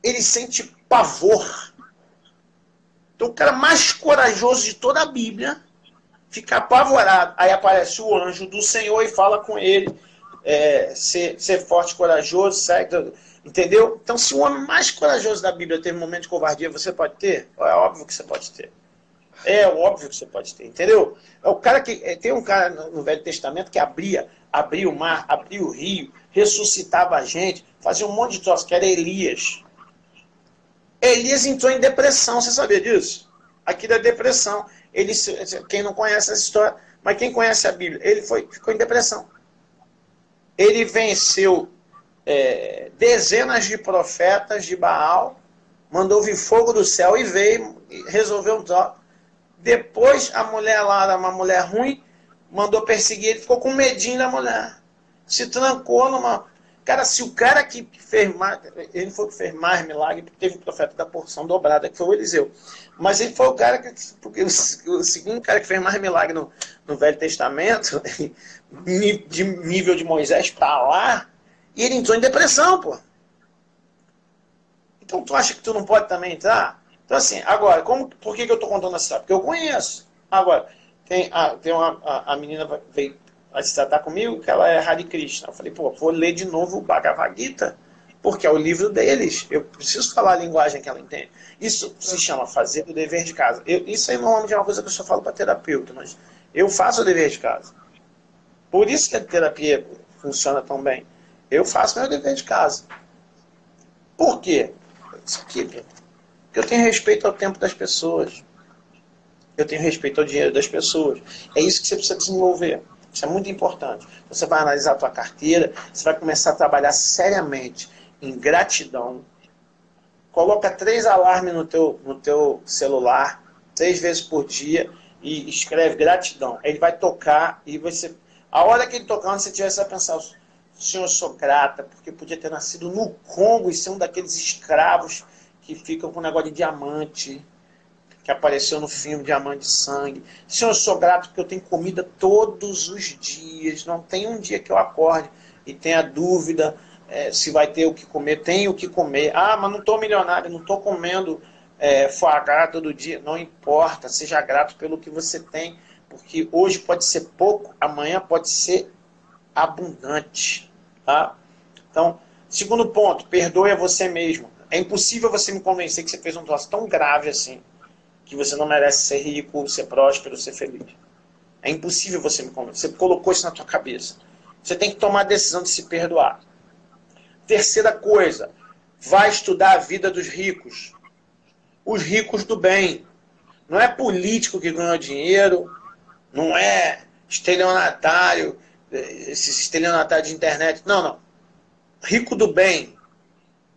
Ele sente pavor. Então, o cara mais corajoso de toda a Bíblia fica apavorado. Aí aparece o anjo do Senhor e fala com ele, ser forte e corajoso, segue, entendeu? Então, se o homem mais corajoso da Bíblia teve um momento de covardia, você pode ter? É óbvio que você pode ter. É óbvio que você pode ter, entendeu? É o cara que tem um cara no Velho Testamento que abria o mar, abria o rio, ressuscitava a gente, fazia um monte de troço, que era Elias. Elias entrou em depressão, você sabia disso? Aqui da depressão. Quem não conhece essa história, mas quem conhece a Bíblia, ele ficou em depressão. Ele venceu dezenas de profetas de Baal, mandou vir fogo do céu e veio e resolveu um troço. Depois a mulher lá era uma mulher ruim, mandou perseguir ele, ficou com medinho da mulher. Se trancou numa... Cara, se o cara que fez mais... Ele foi o que fez mais milagre, porque teve um profeta da porção dobrada, que foi o Eliseu. Mas ele foi o cara que... Porque o segundo cara que fez mais milagre no Velho Testamento, de nível de Moisés para lá, e ele entrou em depressão, pô. Então tu acha que tu não pode também entrar? Então assim, agora, por que eu estou contando essa história? Porque eu conheço. Agora, a menina veio a se tratar comigo, que ela é Hare Krishna. Eu falei, pô, vou ler de novo o Bhagavad Gita, porque é o livro deles. Eu preciso falar a linguagem que ela entende. Isso se chama fazer o dever de casa. Isso aí normalmente é uma coisa que eu só falo para terapeuta, mas eu faço o dever de casa. Por isso que a terapia funciona tão bem. Eu faço meu dever de casa. Por quê? Porque eu tenho respeito ao tempo das pessoas. Eu tenho respeito ao dinheiro das pessoas. É isso que você precisa desenvolver. Isso é muito importante. Você vai analisar a tua carteira, você vai começar a trabalhar seriamente em gratidão. Coloca 3 alarmes no teu celular, 3 vezes por dia, e escreve gratidão. Ele vai tocar e você... A hora que ele tocar, onde você estiver, você vai pensar, Senhor, eu sou grata, porque podia ter nascido no Congo e ser um daqueles escravos que ficam com um negócio de diamante, que apareceu no filme Diamante de Sangue. Senhor, eu sou grato porque eu tenho comida todos os dias. Não tem um dia que eu acorde e tenha dúvida se vai ter o que comer. Tenho o que comer. Ah, mas não estou milionário, não estou comendo foie gras todo dia. Não importa, seja grato pelo que você tem, porque hoje pode ser pouco, amanhã pode ser abundante. Tá? Então, segundo ponto, perdoe a você mesmo. É impossível você me convencer que você fez um troço tão grave assim, que você não merece ser rico, ser próspero, ser feliz. É impossível você me convencer. Você colocou isso na tua cabeça. Você tem que tomar a decisão de se perdoar. Terceira coisa, vai estudar a vida dos ricos. Os ricos do bem. Não é político que ganha dinheiro, não é estelionatário, esses estelionatários de internet. Não, não. Rico do bem.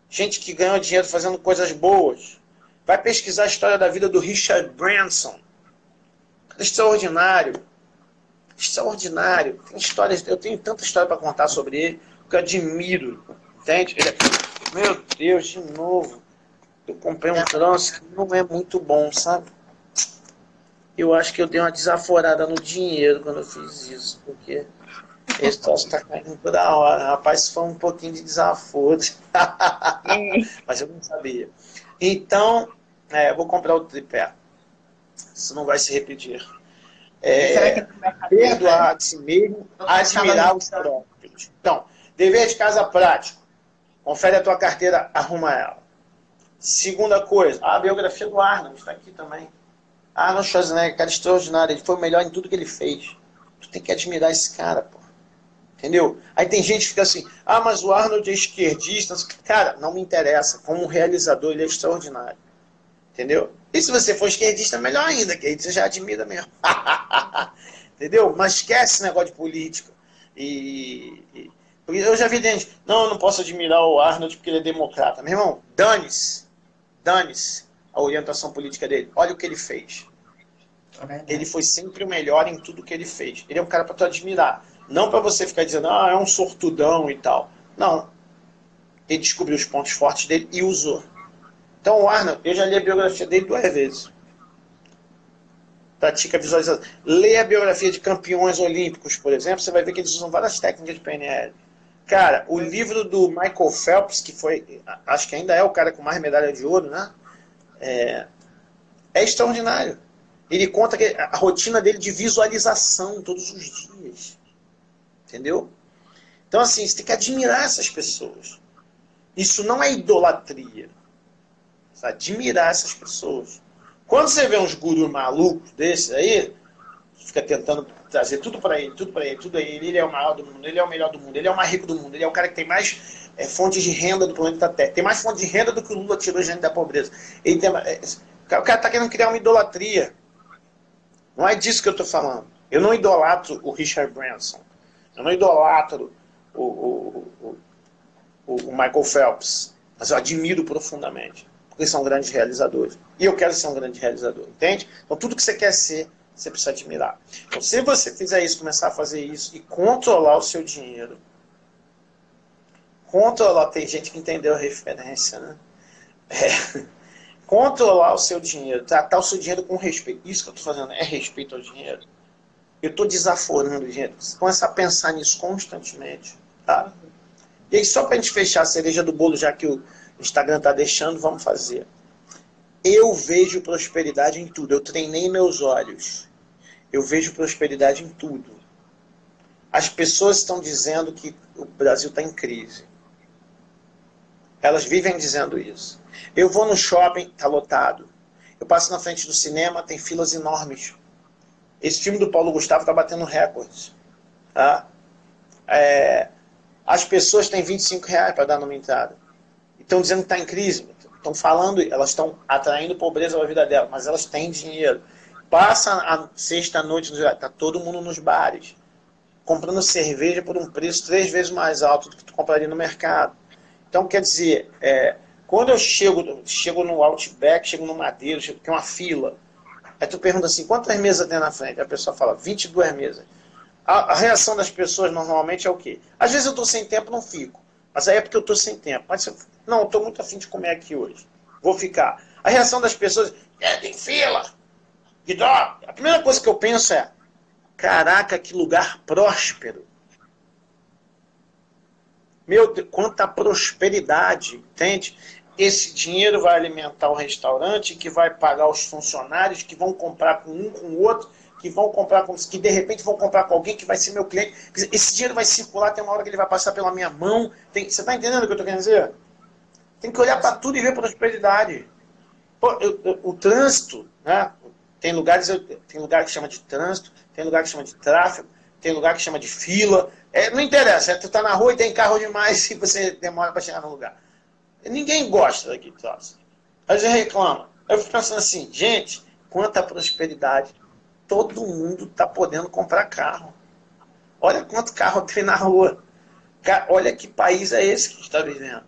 Gente que ganha dinheiro fazendo coisas boas. Vai pesquisar a história da vida do Richard Branson. Extraordinário. Extraordinário. Tem histórias, eu tenho tanta história para contar sobre ele, que eu admiro. Entende? Meu Deus, de novo. Eu comprei um troço que não é muito bom, sabe? Eu acho que eu dei uma desaforada no dinheiro quando eu fiz isso, porque esse troço está caindo toda hora. Rapaz, foi um pouquinho de desaforo. Mas eu não sabia. Então, eu vou comprar o tripé. Isso não vai se repetir. Perdoar de si mesmo, admirar os próprios. Então, dever de casa prático. Confere a tua carteira, arruma ela. Segunda coisa, a biografia do Arnold está aqui também. Arnold Schwarzenegger, cara extraordinário, ele foi o melhor em tudo que ele fez. Tu tem que admirar esse cara, pô. Entendeu? Aí tem gente que fica assim, mas o Arnold é esquerdista. Cara, não me interessa. Como realizador, ele é extraordinário. Entendeu? E se você for esquerdista, melhor ainda, que aí você já admira mesmo. Entendeu? Mas esquece esse negócio de política. Porque eu já vi gente, não, eu não posso admirar o Arnold porque ele é democrata. Meu irmão, dane-se a orientação política dele. Olha o que ele fez. Ele foi sempre o melhor em tudo que ele fez. Ele é um cara para tu admirar. Não para você ficar dizendo, é um sortudão e tal. Não. Ele descobriu os pontos fortes dele e usou. Então o Arnold, eu já li a biografia dele 2 vezes. Pratica visualização. Lê a biografia de campeões olímpicos, por exemplo, você vai ver que eles usam várias técnicas de PNL. Cara, o livro do Michael Phelps, que foi, acho que ainda é o cara com mais medalha de ouro, né? É extraordinário. Ele conta que a rotina dele de visualização todos os dias. Entendeu? Então, assim, você tem que admirar essas pessoas. Isso não é idolatria. Você admirar essas pessoas. Quando você vê uns gurus malucos desses aí, fica tentando trazer tudo para ele, tudo a ele. Ele é o maior do mundo, ele é o melhor do mundo, ele é o mais rico do mundo, ele é o cara que tem mais fontes de renda do planeta Terra. Tem mais fontes de renda do que o Lula tirou gente da pobreza. Ele tem, o cara está querendo criar uma idolatria. Não é disso que eu estou falando. Eu não idolatro o Richard Branson. Eu não idolatro o Michael Phelps. Mas eu admiro profundamente. Porque são grandes realizadores. E eu quero ser um grande realizador, entende? Então tudo que você quer ser, você precisa admirar. Então se você fizer isso, começar a fazer isso e controlar o seu dinheiro, tem gente que entendeu a referência, né? Controlar o seu dinheiro, tratar o seu dinheiro com respeito. Isso que eu estou fazendo é respeito ao dinheiro. Eu estou desaforando o dinheiro. Você começa a pensar nisso constantemente, tá? E aí, só para a gente fechar a cereja do bolo, já que o Instagram está deixando, vamos fazer. Eu vejo prosperidade em tudo. Eu treinei meus olhos. Eu vejo prosperidade em tudo. As pessoas estão dizendo que o Brasil está em crise. Elas vivem dizendo isso. Eu vou no shopping, está lotado. Eu passo na frente do cinema, tem filas enormes. Esse filme do Paulo Gustavo está batendo recordes. Tá? As pessoas têm R$ 25 para dar numa entrada. Estão dizendo que está em crise. Estão falando, elas estão atraindo pobreza para a vida delas, mas elas têm dinheiro. Passa a sexta-noite, está todo mundo nos bares, comprando cerveja por um preço 3 vezes mais alto do que tu compraria no mercado. Então, quer dizer, quando eu chego no Outback, chego no Madeiro, tem uma fila, aí tu pergunta assim, quantas mesas tem na frente? A pessoa fala, 22 mesas. A reação das pessoas normalmente é o quê? Às vezes eu estou sem tempo, não fico. Mas aí é porque eu estou sem tempo. Mas não, eu estou muito afim de comer aqui hoje. Vou ficar. A reação das pessoas tem fila. Que dó. A primeira coisa que eu penso é, caraca, que lugar próspero. Meu Deus, quanta prosperidade, entende? Esse dinheiro vai alimentar o restaurante, que vai pagar os funcionários, que vão comprar com um, com o outro, que vão comprar que de repente vão comprar com alguém que vai ser meu cliente. Esse dinheiro vai circular, tem uma hora que ele vai passar pela minha mão. Você está entendendo o que eu estou querendo dizer? Tem que olhar para tudo e ver prosperidade. Pô, o trânsito, né? Tem lugar que chama de trânsito, tem lugar que chama de tráfego, tem lugar que chama de fila, Não interessa, tu tá na rua e tem carro demais e você demora para chegar no lugar. Ninguém gosta daquele troço. Às vezes reclama. Eu fico pensando assim, gente, quanta prosperidade. Todo mundo está podendo comprar carro. Olha quanto carro tem na rua. Olha que país é esse que a gente está vivendo.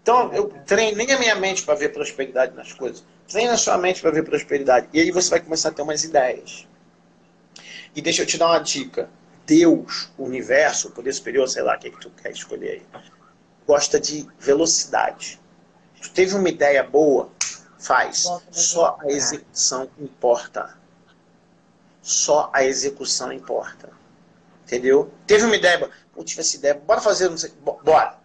Então, eu treinei a minha mente para ver prosperidade nas coisas. Treina a sua mente para ver prosperidade. E aí você vai começar a ter umas ideias. E deixa eu te dar uma dica. Deus, o universo, o poder superior, sei lá o que tu quer escolher aí, gosta de velocidade. Tu teve uma ideia boa, faz. Só a execução importa. Só a execução importa. Entendeu? Teve uma ideia, eu tive essa ideia, bora fazer, não sei, bora.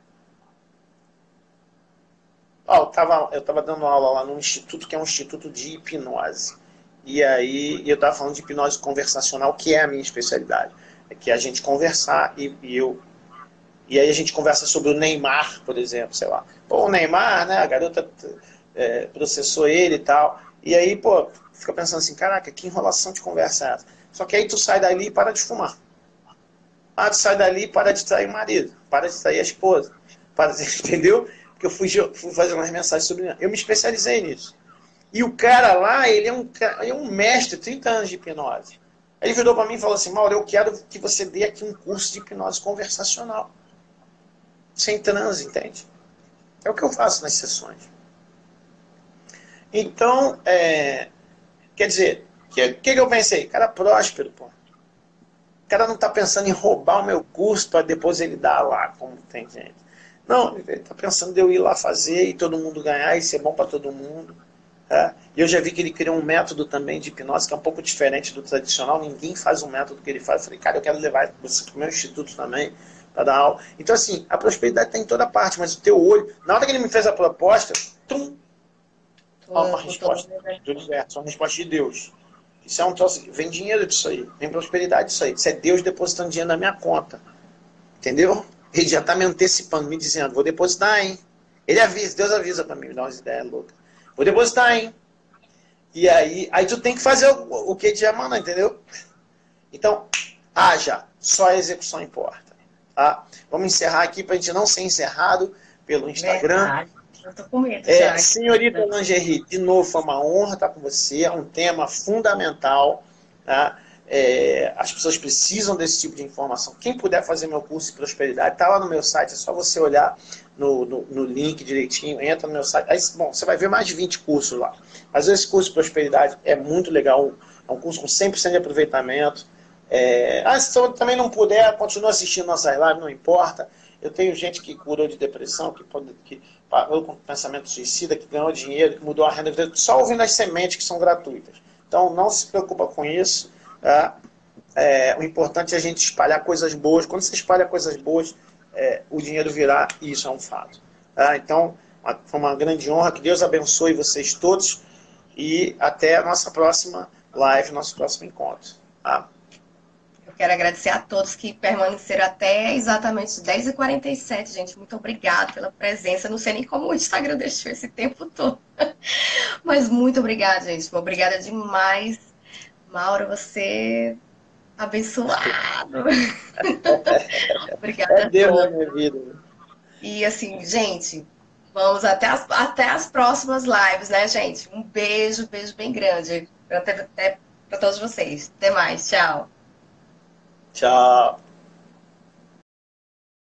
Eu tava dando aula lá num instituto que é um instituto de hipnose. E aí eu tava falando de hipnose conversacional, que é a minha especialidade. É que a gente conversar e aí a gente conversa sobre o Neymar, por exemplo, sei lá. Pô, o Neymar, né, a garota processou ele e tal. E aí, pô, fica pensando assim, caraca, que enrolação de conversa é essa? Só que aí tu sai dali e para de fumar. Tu sai dali e para de trair o marido, para de trair a esposa. Para de, entendeu? Porque eu fui fazer umas mensagens sobre isso. Eu me especializei nisso. E o cara lá, ele é um mestre, 30 anos de hipnose. Ele virou para mim e falou assim, Mauro, eu quero que você dê aqui um curso de hipnose conversacional. Sem transe, entende? É o que eu faço nas sessões. Então, quer dizer, o que eu pensei? Cara próspero, pô. O cara não está pensando em roubar o meu curso para depois ele dar lá, como tem gente. Não, ele está pensando em eu ir lá fazer e todo mundo ganhar e ser bom para todo mundo. E eu já vi que ele criou um método também de hipnose que é um pouco diferente do tradicional. Ninguém faz um método que ele faz. Eu falei, cara, eu quero levar você para o meu instituto também para dar aula. Então, assim, a prosperidade está em toda parte, mas o teu olho, na hora que ele me fez a proposta, uma resposta do universo, uma resposta de Deus. Isso é um troço, vem dinheiro disso aí, vem prosperidade disso aí. Isso é Deus depositando dinheiro na minha conta. Entendeu? Ele já está me antecipando, me dizendo, vou depositar, hein? Ele avisa, Deus avisa para mim, me dá umas ideias loucas. Vou depositar, hein? E aí tu tem que fazer o que te manda, entendeu? Então, haja, só a execução importa. Tá? Vamos encerrar aqui para a gente não ser encerrado pelo Instagram. Verdade. Eu tô com medo já. Senhorita Lingerie, de novo foi uma honra estar com você. É um tema fundamental. Tá? As pessoas precisam desse tipo de informação. Quem puder fazer meu curso de prosperidade, está lá no meu site. É só você olhar no link direitinho. Entra no meu site. Aí, bom, você vai ver mais de 20 cursos lá. Mas esse curso de prosperidade é muito legal. É um curso com 100% de aproveitamento. Se você também não puder, continua assistindo nossas lives, não importa. Eu tenho gente que curou de depressão, que parou com pensamento suicida, que ganhou dinheiro, que mudou a renda, só ouvindo as sementes que são gratuitas. Então, não se preocupa com isso. Tá? O importante é a gente espalhar coisas boas. Quando você espalha coisas boas, o dinheiro virá, e isso é um fato. Tá? Então, foi uma grande honra. Que Deus abençoe vocês todos. E até a nossa próxima live, nosso próximo encontro. Tá? Eu quero agradecer a todos que permaneceram até exatamente 10h47, gente. Muito obrigada pela presença. Não sei nem como o Instagram deixou esse tempo todo. Mas muito obrigada, gente. Obrigada demais. Mauro, você abençoado. Obrigada a Deus na todos. minha vida. E assim, gente, vamos até as próximas lives, né, gente? Um beijo bem grande. Até para todos vocês. Até mais. Tchau. Tchau.